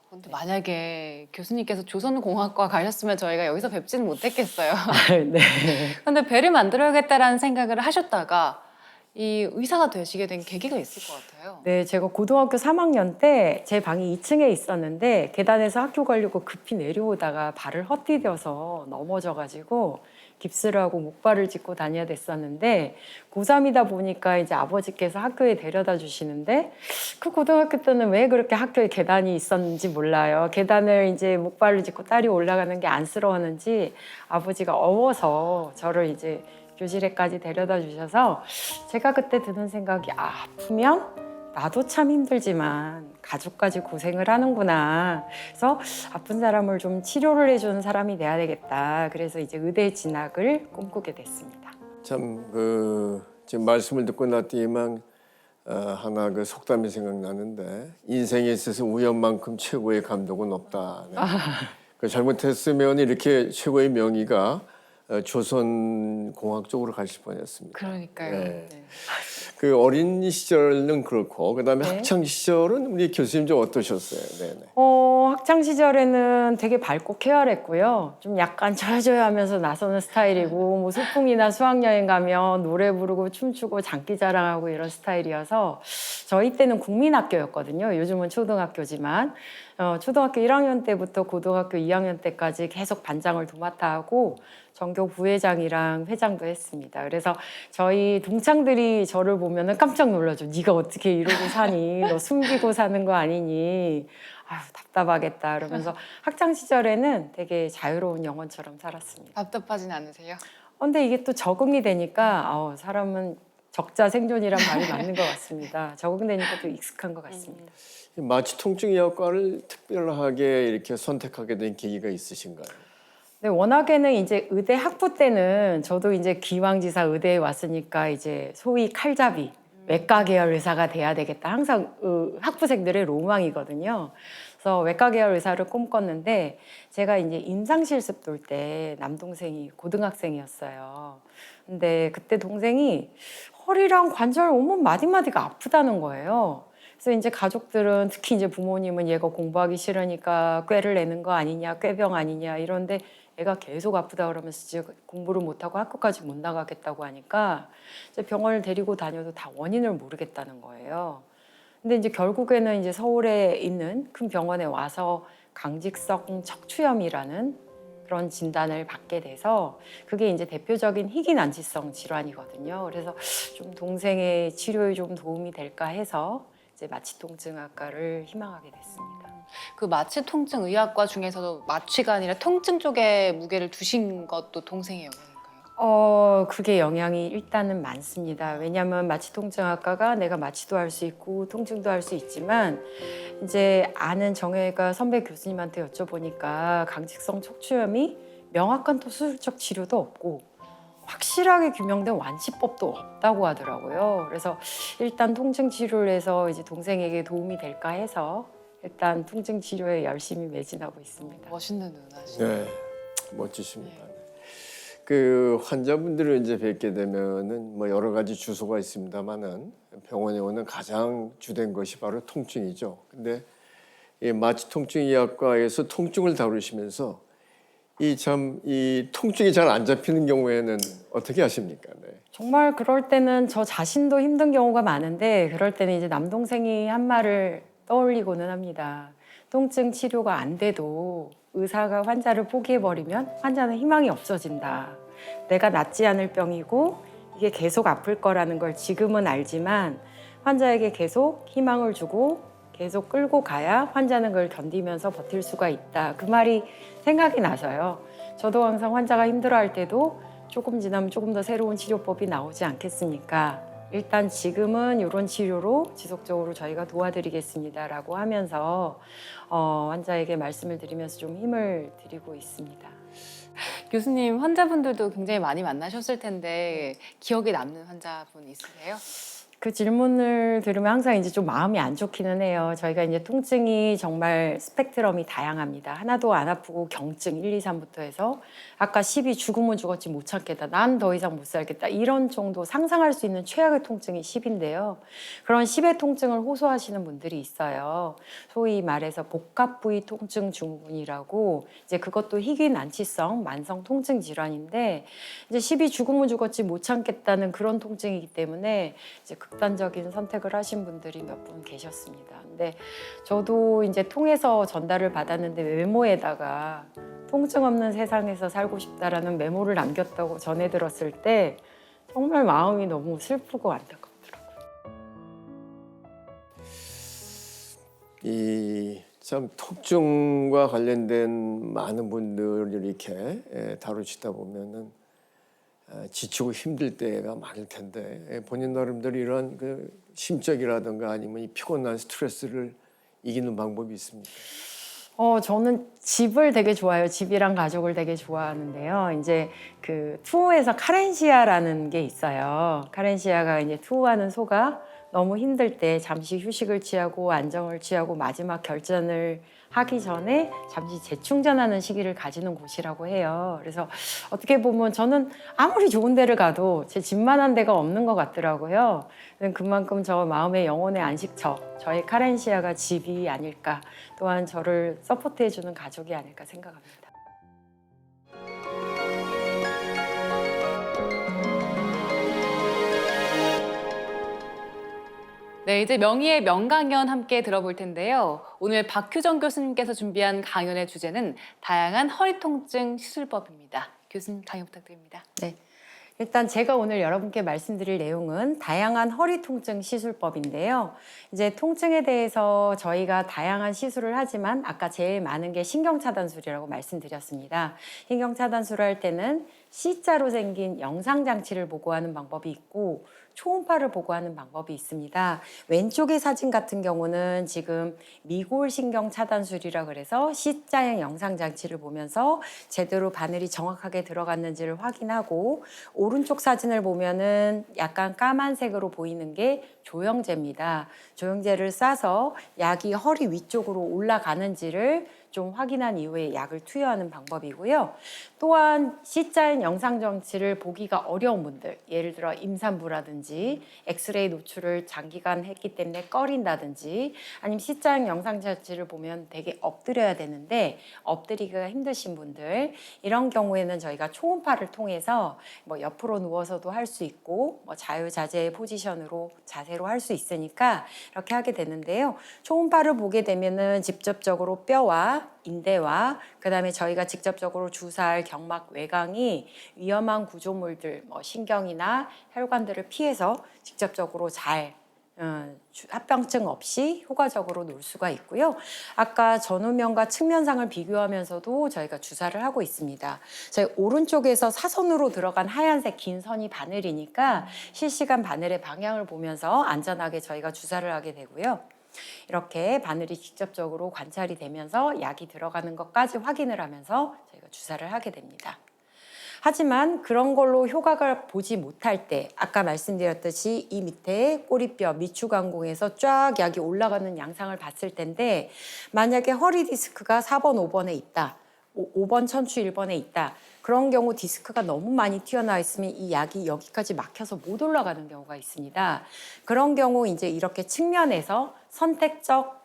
근데 만약에 교수님께서 조선공학과 가셨으면 저희가 여기서 뵙지는 못했겠어요. 네. 근데 배를 만들어야겠다라는 생각을 하셨다가 이 의사가 되시게 된 계기가 있을 것 같아요. 네, 제가 고등학교 3학년 때 제 방이 2층에 있었는데 계단에서 학교 가려고 급히 내려오다가 발을 헛디뎌서 넘어져가지고 깁스를 하고 목발을 짚고 다녀야 됐었는데 고3이다 보니까 이제 아버지께서 학교에 데려다 주시는데 그 고등학교 때는 왜 그렇게 학교에 계단이 있었는지 몰라요. 계단을 이제 목발을 짚고 딸이 올라가는 게 안쓰러웠는지 아버지가 어워서 저를 이제 교실에까지 데려다 주셔서 제가 그때 드는 생각이 아프면 나도 참 힘들지만 가족까지 고생을 하는구나. 그래서 아픈 사람을 좀 치료를 해주는 사람이 돼야 되겠다. 그래서 이제 의대 진학을 꿈꾸게 됐습니다. 참 지금 말씀을 듣고 났더니만 하나 그 속담이 생각나는데 인생에 있어서 우연만큼 최고의 감독은 없다. 네. 그 잘못했으면 이렇게 최고의 명의가 조선공학 쪽으로 가실 뻔했습니다. 그러니까요. 네. 네. 그 어린 시절은 그렇고 그다음에 네. 학창 시절은 우리 교수님 좀 어떠셨어요? 네네. 학창 시절에는 되게 밝고 쾌활했고요. 좀 약간 저여저여하면서 나서는 스타일이고 뭐 소풍이나 수학여행 가면 노래 부르고 춤추고 장기자랑하고 이런 스타일이어서 저희 때는 국민학교였거든요. 요즘은 초등학교지만 초등학교 1학년 때부터 고등학교 2학년 때까지 계속 반장을 도맡아 하고 전교 부회장이랑 회장도 했습니다. 그래서 저희 동창들이 저를 보면은 깜짝 놀라죠. 네가 어떻게 이러고 사니? 너 숨기고 사는 거 아니니? 아유 답답하겠다. 그러면서 학창 시절에는 되게 자유로운 영혼처럼 살았습니다. 답답하진 않으세요? 근데 이게 또 적응이 되니까 사람은 적자 생존이란 말이 맞는 것 같습니다. 적응되니까 또 익숙한 것 같습니다. 마취통증의학과를 특별하게 이렇게 선택하게 된 계기가 있으신가요? 네, 워낙에는 이제 의대 학부 때는 저도 이제 기왕지사 의대에 왔으니까 이제 소위 칼잡이, 외과 계열 의사가 돼야 되겠다. 항상 학부생들의 로망이거든요. 그래서 외과 계열 의사를 꿈꿨는데 제가 이제 임상 실습 돌 때 남동생이 고등학생이었어요. 근데 그때 동생이 허리랑 관절 온몸 마디마디가 아프다는 거예요. 그래서 이제 가족들은 특히 이제 부모님은 얘가 공부하기 싫으니까 꾀를 내는 거 아니냐, 꾀병 아니냐 이런데 애가 계속 아프다 그러면서 이제 공부를 못하고 학교까지 못 나가겠다고 하니까 이제 병원을 데리고 다녀도 다 원인을 모르겠다는 거예요. 근데 이제 결국에는 이제 서울에 있는 큰 병원에 와서 강직성 척추염이라는 그런 진단을 받게 돼서 그게 이제 대표적인 희귀난치성 질환이거든요. 그래서 좀 동생의 치료에 좀 도움이 될까 해서 이제 마취통증학과를 희망하게 됐습니다. 그 마취통증의학과 중에서도 마취가 아니라 통증 쪽에 무게를 두신 것도 동생의 영향인가요? 그게 영향이 일단은 많습니다. 왜냐하면 마취통증학과가 내가 마취도 할 수 있고 통증도 할 수 있지만 이제 아는 정형외과 선배 교수님한테 여쭤보니까 강직성 척추염이 명확한 또 수술적 치료도 없고 확실하게 규명된 완치법도 없다고 하더라고요. 그래서 일단 통증 치료를 해서 이제 동생에게 도움이 될까 해서 일단 통증 치료에 열심히 매진하고 있습니다. 멋있는 누나시네요. 네, 멋지십니다. 그 환자분들을 이제 뵙게 되면은 뭐 여러 가지 주소가 있습니다만은 병원에 오는 가장 주된 것이 바로 통증이죠. 근데 이 마취통증의학과에서 통증을 다루시면서 이 통증이 잘 안 잡히는 경우에는 어떻게 하십니까? 네. 정말 그럴 때는 저 자신도 힘든 경우가 많은데 그럴 때는 이제 남동생이 한 말을 떠올리고는 합니다. 통증 치료가 안 돼도 의사가 환자를 포기해버리면 환자는 희망이 없어진다. 내가 낫지 않을 병이고 이게 계속 아플 거라는 걸 지금은 알지만 환자에게 계속 희망을 주고 계속 끌고 가야 환자는 그걸 견디면서 버틸 수가 있다. 그 말이 생각이 나서요. 저도 항상 환자가 힘들어할 때도 조금 지나면 조금 더 새로운 치료법이 나오지 않겠습니까? 일단 지금은 이런 치료로 지속적으로 저희가 도와드리겠습니다라고 하면서 환자에게 말씀을 드리면서 좀 힘을 드리고 있습니다. 교수님, 환자분들도 굉장히 많이 만나셨을 텐데 기억에 남는 환자분 있으세요? 그 질문을 들으면 항상 이제 좀 마음이 안 좋기는 해요. 저희가 이제 통증이 정말 스펙트럼이 다양합니다. 하나도 안 아프고 경증 1, 2, 3부터 해서 아까 10이 죽으면 죽었지 못 참겠다. 난 더 이상 못 살겠다. 이런 정도 상상할 수 있는 최악의 통증이 10인데요. 그런 10의 통증을 호소하시는 분들이 있어요. 소위 말해서 복합 부위 통증 증후군이라고 이제 그것도 희귀난치성 만성 통증 질환인데 이제 10이 죽으면 죽었지 못 참겠다는 그런 통증이기 때문에 이제 극단적인 선택을 하신 분들이 몇 분 계셨습니다. 근데 저도 이제 통해서 전달을 받았는데 메모에다가 통증 없는 세상에서 살고 싶다라는 메모를 남겼다고 전해 들었을 때 정말 마음이 너무 슬프고 안타깝더라고요. 이 참 통증과 관련된 많은 분들을 이렇게 다루시다 보면은 지치고 힘들 때가 많을 텐데 본인 나름대로 이런 그 심적이라든가 아니면 이 피곤한 스트레스를 이기는 방법이 있습니까? 저는 집을 되게 좋아해요. 집이랑 가족을 되게 좋아하는데요. 이제 그 투어에서 카렌시아라는 게 있어요. 카렌시아가 이제 투어하는 소가 너무 힘들 때 잠시 휴식을 취하고 안정을 취하고 마지막 결전을 하기 전에 잠시 재충전하는 시기를 가지는 곳이라고 해요. 그래서 어떻게 보면 저는 아무리 좋은 데를 가도 제 집만한 데가 없는 것 같더라고요. 그만큼 저 마음의 영혼의 안식처, 저의 카렌시아가 집이 아닐까, 또한 저를 서포트해주는 가족이 아닐까 생각합니다. 네, 이제 명의의 명강연 함께 들어볼 텐데요. 오늘 박효정 교수님께서 준비한 강연의 주제는 다양한 허리 통증 시술법입니다. 교수님 강연 부탁드립니다. 네. 일단 제가 오늘 여러분께 말씀드릴 내용은 다양한 허리 통증 시술법인데요. 이제 통증에 대해서 저희가 다양한 시술을 하지만 아까 제일 많은 게 신경차단술이라고 말씀드렸습니다. 신경차단술을 할 때는 C자로 생긴 영상장치를 보고하는 방법이 있고 초음파를 보고하는 방법이 있습니다. 왼쪽의 사진 같은 경우는 지금 미골신경 차단술이라 그래서 C자형 영상장치를 보면서 제대로 바늘이 정확하게 들어갔는지를 확인하고 오른쪽 사진을 보면은 약간 까만색으로 보이는 게 조영제입니다. 조영제를 싸서 약이 허리 위쪽으로 올라가는지를 좀 확인한 이후에 약을 투여하는 방법이고요. 또한 C자인 영상장치를 보기가 어려운 분들, 예를 들어 임산부라든지 엑스레이 노출을 장기간 했기 때문에 꺼린다든지 아니면 C자인 영상장치를 보면 되게 엎드려야 되는데 엎드리기가 힘드신 분들, 이런 경우에는 저희가 초음파를 통해서 뭐 옆으로 누워서도 할 수 있고 뭐 자유자재의 포지션으로 자세로 자체로 할 수 있으니까 이렇게 하게 되는데요. 초음파를 보게 되면은 직접적으로 뼈와 인대와 그다음에 저희가 직접적으로 주사할 경막 외곽이 위험한 구조물들, 뭐 신경이나 혈관들을 피해서 직접적으로 잘 합병증 없이 효과적으로 놓을 수가 있고요. 아까 전후면과 측면상을 비교하면서도 저희가 주사를 하고 있습니다. 저희 오른쪽에서 사선으로 들어간 하얀색 긴 선이 바늘이니까 실시간 바늘의 방향을 보면서 안전하게 저희가 주사를 하게 되고요. 이렇게 바늘이 직접적으로 관찰이 되면서 약이 들어가는 것까지 확인을 하면서 저희가 주사를 하게 됩니다. 하지만 그런 걸로 효과를 보지 못할 때 아까 말씀드렸듯이 이 밑에 꼬리뼈 미추관공에서 쫙 약이 올라가는 양상을 봤을 텐데 만약에 허리 디스크가 4번, 5번에 있다. 5번 천추 1번에 있다. 그런 경우 디스크가 너무 많이 튀어나와 있으면 이 약이 여기까지 막혀서 못 올라가는 경우가 있습니다. 그런 경우 이제 이렇게 측면에서 선택적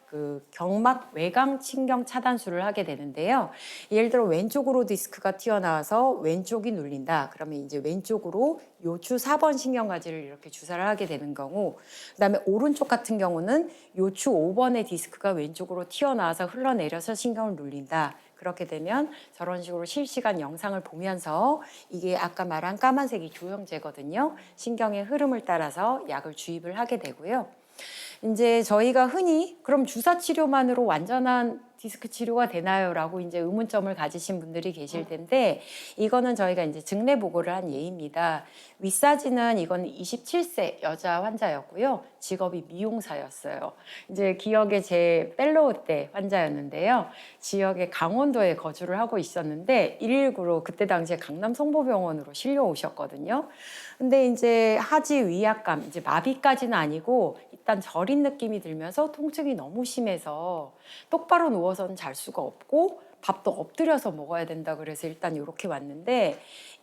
경막 외곽 신경 차단술을 하게 되는데요. 예를 들어 왼쪽으로 디스크가 튀어나와서 왼쪽이 눌린다. 그러면 이제 왼쪽으로 요추 4번 신경가지를 이렇게 주사를 하게 되는 경우, 그다음에 오른쪽 같은 경우는 요추 5번의 디스크가 왼쪽으로 튀어나와서 흘러내려서 신경을 눌린다. 그렇게 되면 저런 식으로 실시간 영상을 보면서 이게 아까 말한 까만색이 조영제거든요. 신경의 흐름을 따라서 약을 주입을 하게 되고요. 이제 저희가 흔히 그럼 주사 치료만으로 완전한 디스크 치료가 되나요? 라고 이제 의문점을 가지신 분들이 계실 텐데 이거는 저희가 이제 증례 보고를 한 예입니다. 윗사진은 이건 27세 여자 환자였고요. 직업이 미용사였어요. 이제 기억에 제 펠로우 때 환자였는데요. 지역의 강원도에 거주를 하고 있었는데 119로 그때 당시에 강남 성모병원으로 실려 오셨거든요. 근데 이제 하지 위압감, 이제 마비까지는 아니고 일단 저린 느낌이 들면서 통증이 너무 심해서 똑바로 누워서는 잘 수가 없고 밥도 엎드려서 먹어야 된다 그래서 일단 이렇게 왔는데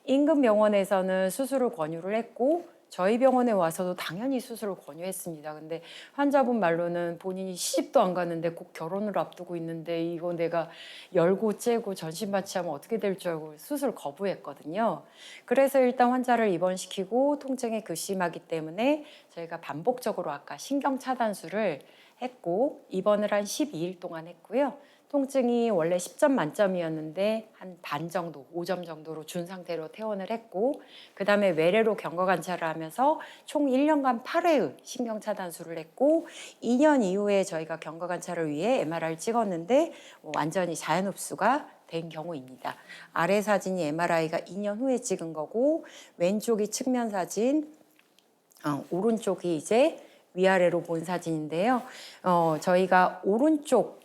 인근 병원에서는 수술을 권유를 했고 저희 병원에 와서도 당연히 수술을 권유했습니다. 근데 환자분 말로는 본인이 시집도 안 갔는데 곧 결혼을 앞두고 있는데 이거 내가 열고 째고 전신마취하면 어떻게 될 줄 알고 수술 거부했거든요. 그래서 일단 환자를 입원시키고 통증이 극심하기 때문에 저희가 반복적으로 아까 신경차단술을 했고 입원을 한 12일 동안 했고요. 통증이 원래 10점 만점이었는데 한 반 정도, 5점 정도로 준 상태로 퇴원을 했고 그 다음에 외래로 경과관찰을 하면서 총 1년간 8회의 신경차단술을 했고 2년 이후에 저희가 경과관찰을 위해 MRI를 찍었는데 완전히 자연 흡수가 된 경우입니다. 아래 사진이 MRI가 2년 후에 찍은 거고 왼쪽이 측면 사진, 오른쪽이 이제 위아래로 본 사진인데요. 저희가 오른쪽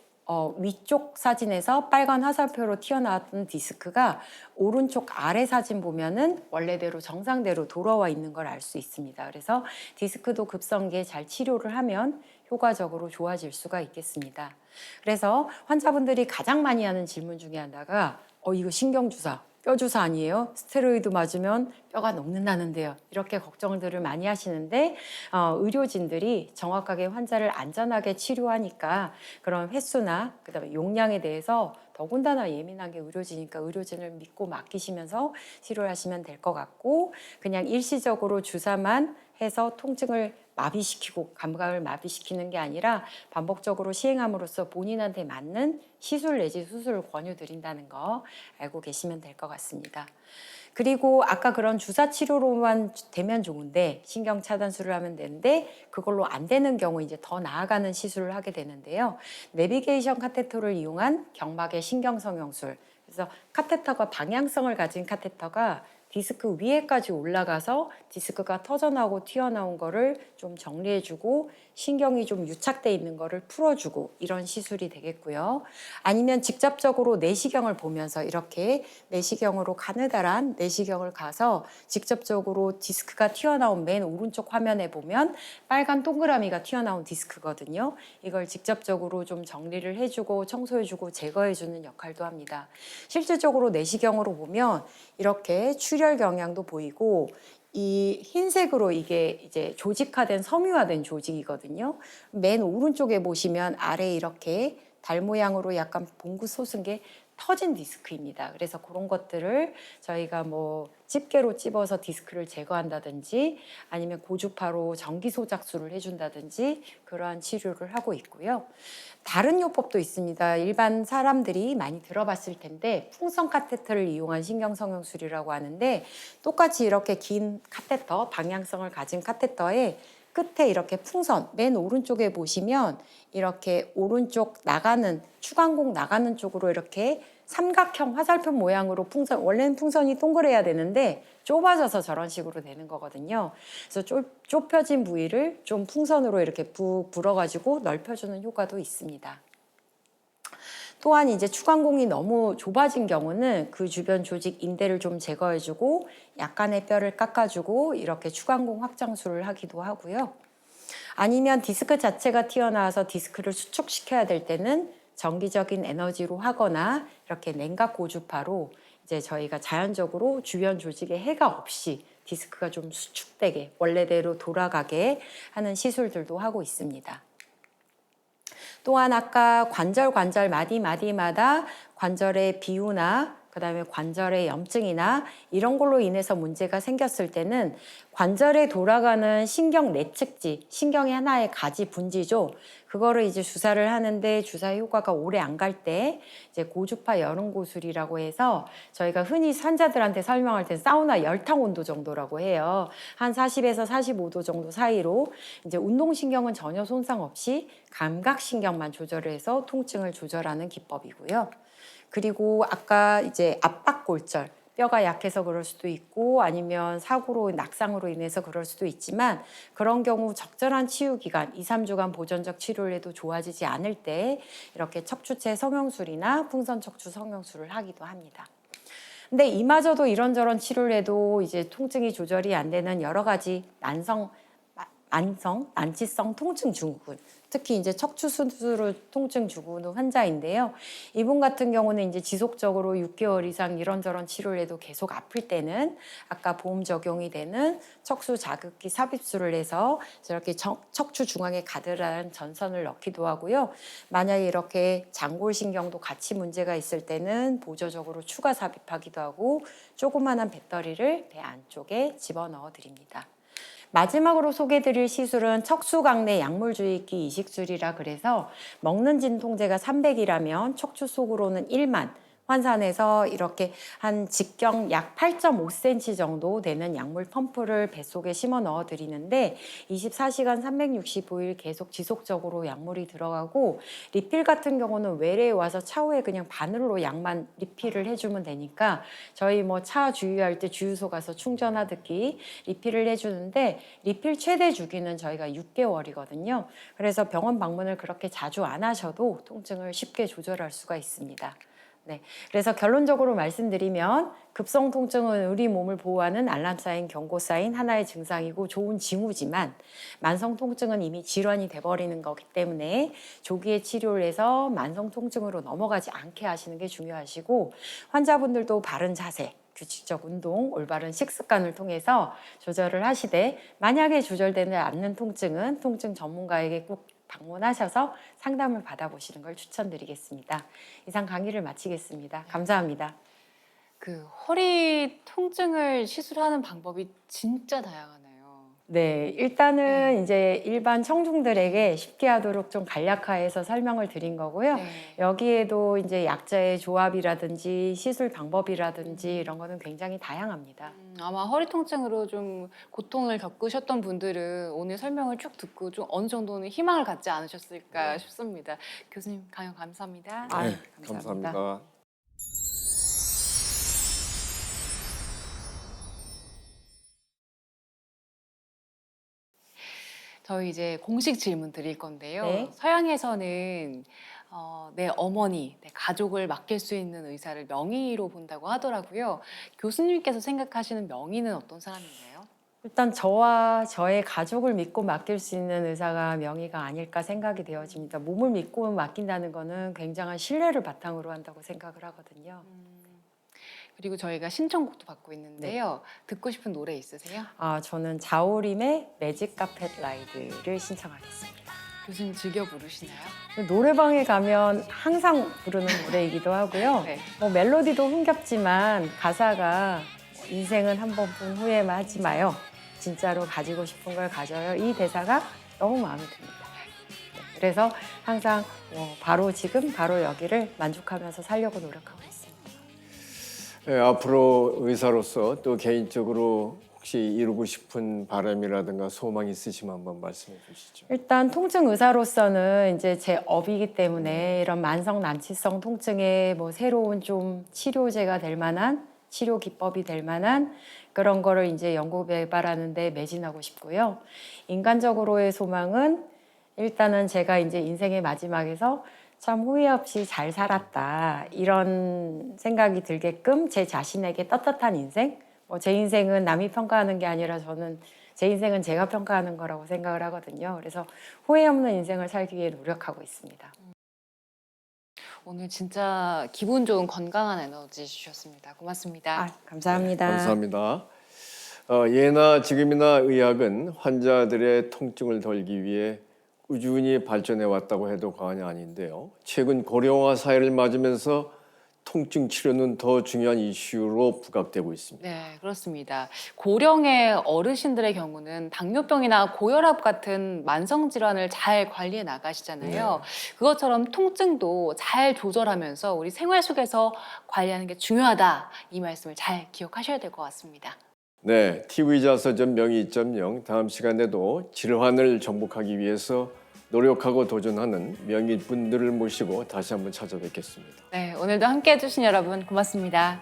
위쪽 사진에서 빨간 화살표로 튀어나왔던 디스크가 오른쪽 아래 사진 보면은 원래대로 정상대로 돌아와 있는 걸 알 수 있습니다. 그래서 디스크도 급성기에 잘 치료를 하면 효과적으로 좋아질 수가 있겠습니다. 그래서 환자분들이 가장 많이 하는 질문 중에 하나가 이거 신경주사, 뼈주사 아니에요? 스테로이드 맞으면 뼈가 녹는다는데요. 이렇게 걱정들을 많이 하시는데 의료진들이 정확하게 환자를 안전하게 치료하니까 그런 횟수나 그다음에 용량에 대해서 더군다나 예민한 게 의료진이니까 의료진을 믿고 맡기시면서 치료를 하시면 될 것 같고 그냥 일시적으로 주사만 해서 통증을 마비시키고 감각을 마비시키는 게 아니라 반복적으로 시행함으로써 본인한테 맞는 시술 내지 수술을 권유드린다는 거 알고 계시면 될 것 같습니다. 그리고 아까 그런 주사 치료로만 되면 좋은데 신경 차단술을 하면 되는데 그걸로 안 되는 경우 이제 더 나아가는 시술을 하게 되는데요. 내비게이션 카테터를 이용한 경막의 신경 성형술. 그래서 카테터가 방향성을 가진 카테터가 디스크 위에까지 올라가서 디스크가 터져나오고 튀어나온 거를 좀 정리해주고 신경이 좀 유착돼 있는 거를 풀어주고 이런 시술이 되겠고요. 아니면 직접적으로 내시경을 보면서 이렇게 내시경으로 가느다란 내시경을 가서 직접적으로 디스크가 튀어나온 맨 오른쪽 화면에 보면 빨간 동그라미가 튀어나온 디스크거든요. 이걸 직접적으로 좀 정리를 해주고 청소해주고 제거해주는 역할도 합니다. 실질적으로 내시경으로 보면 이렇게 출혈 경향도 보이고 이 흰색으로 이게 이제 조직화된 섬유화된 조직이거든요. 맨 오른쪽에 보시면 아래 이렇게 달 모양으로 약간 봉구 솟은 게 터진 디스크입니다. 그래서 그런 것들을 저희가 뭐 집게로 찝어서 디스크를 제거한다든지 아니면 고주파로 전기 소작술을 해준다든지 그러한 치료를 하고 있고요. 다른 요법도 있습니다. 일반 사람들이 많이 들어봤을 텐데 풍선 카테터를 이용한 신경성형술이라고 하는데 똑같이 이렇게 긴 카테터, 방향성을 가진 카테터에 끝에 이렇게 풍선, 맨 오른쪽에 보시면 이렇게 오른쪽 나가는 추간곡 나가는 쪽으로 이렇게 삼각형 화살표 모양으로 풍선, 원래는 풍선이 동그래야 되는데 좁아져서 저런 식으로 되는 거거든요. 그래서 좁혀진 부위를 좀 풍선으로 이렇게 푹 불어가지고 넓혀주는 효과도 있습니다. 또한 이제 추간공이 너무 좁아진 경우는 그 주변 조직 인대를 좀 제거해주고 약간의 뼈를 깎아주고 이렇게 추간공 확장술을 하기도 하고요. 아니면 디스크 자체가 튀어나와서 디스크를 수축시켜야 될 때는 정기적인 에너지로 하거나 이렇게 냉각 고주파로 이제 저희가 자연적으로 주변 조직에 해가 없이 디스크가 좀 수축되게 원래대로 돌아가게 하는 시술들도 하고 있습니다. 또한 아까 관절 마디마다 관절의 비우나 그다음에 관절의 염증이나 이런 걸로 인해서 문제가 생겼을 때는 관절에 돌아가는 신경 내측지, 신경의 하나의 가지 분지죠. 그거를 이제 주사를 하는데 주사 효과가 오래 안 갈 때 이제 고주파 여름고술이라고 해서 저희가 흔히 환자들한테 설명할 때 사우나 열탕 온도 정도라고 해요. 한 40에서 45도 정도 사이로 이제 운동신경은 전혀 손상 없이 감각신경만 조절을 해서 통증을 조절하는 기법이고요. 그리고 아까 이제 압박골절, 뼈가 약해서 그럴 수도 있고 아니면 사고로 낙상으로 인해서 그럴 수도 있지만 그런 경우 적절한 치유 기간 2, 3주간 보존적 치료를 해도 좋아지지 않을 때 이렇게 척추체 성형술이나 풍선 척추 성형술을 하기도 합니다. 근데 이마저도 이런저런 치료를 해도 이제 통증이 조절이 안 되는 여러 가지 난치성 통증 증후군, 특히 이제 척추 수술로 통증 증후군 환자인데요. 이분 같은 경우는 이제 지속적으로 6개월 이상 이런저런 치료를 해도 계속 아플 때는 아까 보험 적용이 되는 척수 자극기 삽입술을 해서 저렇게 척추 중앙에 가드란 전선을 넣기도 하고요. 만약에 이렇게 장골신경도 같이 문제가 있을 때는 보조적으로 추가 삽입하기도 하고 조그마한 배터리를 배 안쪽에 집어넣어 드립니다. 마지막으로 소개해드릴 시술은 척수강내 약물주입기 이식술이라 그래서 먹는 진통제가 300이라면 척추 속으로는 1만 환산해서 이렇게 한 직경 약 8.5cm 정도 되는 약물 펌프를 뱃속에 심어 넣어 드리는데 24시간 365일 계속 지속적으로 약물이 들어가고 리필 같은 경우는 외래에 와서 차후에 그냥 바늘로 약만 리필을 해주면 되니까 저희 뭐 차 주유할 때 주유소 가서 충전하듯이 리필을 해주는데 리필 최대 주기는 저희가 6개월이거든요. 그래서 병원 방문을 그렇게 자주 안 하셔도 통증을 쉽게 조절할 수가 있습니다. 네, 그래서 결론적으로 말씀드리면 급성 통증은 우리 몸을 보호하는 알람 사인, 경고 사인 하나의 증상이고 좋은 징후지만 만성 통증은 이미 질환이 돼버리는 거기 때문에 조기에 치료를 해서 만성 통증으로 넘어가지 않게 하시는 게 중요하시고 환자분들도 바른 자세, 규칙적 운동, 올바른 식습관을 통해서 조절을 하시되 만약에 조절되지 않는 통증은 통증 전문가에게 꼭 방문하셔서 상담을 받아보시는 걸 추천드리겠습니다. 이상 강의를 마치겠습니다. 감사합니다. 그 허리 통증을 시술하는 방법이 진짜 다양하네요. 네, 일단은 이제 일반 청중들에게 쉽게 하도록 좀 간략화해서 설명을 드린 거고요. 네. 여기에도 이제 약자의 조합이라든지 시술 방법이라든지 이런 거는 굉장히 다양합니다. 아마 허리 통증으로 좀 고통을 겪으셨던 분들은 오늘 설명을 쭉 듣고 좀 어느 정도는 희망을 갖지 않으셨을까 싶습니다. 교수님 강연 감사합니다. 아유, 네, 감사합니다. 저희 이제 공식 질문 드릴 건데요. 네. 서양에서는 내 어머니, 내 가족을 맡길 수 있는 의사를 명의로 본다고 하더라고요. 교수님께서 생각하시는 명의는 어떤 사람인가요? 일단 저와 저의 가족을 믿고 맡길 수 있는 의사가 명의가 아닐까 생각이 되어집니다. 몸을 믿고 맡긴다는 거는 굉장한 신뢰를 바탕으로 한다고 생각을 하거든요. 그리고 저희가 신청곡도 받고 있는데요. 듣고 싶은 노래 있으세요? 저는 자우림의 매직 카펫 라이드를 신청하겠습니다. 교수님 즐겨 부르시나요? 노래방에 가면 항상 부르는 노래이기도 하고요. 네. 뭐 멜로디도 흥겹지만 가사가 인생은 한 번뿐 후회만 하지 마요. 진짜로 가지고 싶은 걸 가져요. 이 대사가 너무 마음에 듭니다. 그래서 항상 바로 지금 바로 여기를 만족하면서 살려고 노력하고 있습니다. 예, 앞으로 의사로서 또 개인적으로 혹시 이루고 싶은 바람이라든가 소망이 있으시면 한번 말씀해 주시죠. 일단 통증 의사로서는 이제 제 업이기 때문에 이런 만성 난치성 통증에 뭐 새로운 좀 치료제가 될 만한 치료 기법이 될 만한 그런 거를 이제 연구 개발하는 데 매진하고 싶고요. 인간적으로의 소망은 일단은 제가 이제 인생의 마지막에서 참 후회 없이 잘 살았다 이런 생각이 들게끔 제 자신에게 떳떳한 인생, 뭐 제 인생은 남이 평가하는 게 아니라 저는 제 인생은 제가 평가하는 거라고 생각을 하거든요. 그래서 후회 없는 인생을 살기 위해 노력하고 있습니다. 오늘 진짜 기분 좋은 건강한 에너지 주셨습니다. 고맙습니다. 감사합니다. 감사합니다. 예나 지금이나 의학은 환자들의 통증을 덜기 위해 꾸준히 발전해 왔다고 해도 과언이 아닌데요. 최근 고령화 사회를 맞으면서 통증 치료는 더 중요한 이슈로 부각되고 있습니다. 네, 그렇습니다. 고령의 어르신들의 경우는 당뇨병이나 고혈압 같은 만성 질환을 잘 관리해 나가시잖아요. 그것처럼 통증도 잘 조절하면서 우리 생활 속에서 관리하는 게 중요하다. 이 말씀을 잘 기억하셔야 될 것 같습니다. 네, TV자서전 명의 2.0 다음 시간에도 질환을 정복하기 위해서 노력하고 도전하는 명의분들을 모시고 다시 한번 찾아뵙겠습니다. 네, 오늘도 함께 해주신 여러분 고맙습니다.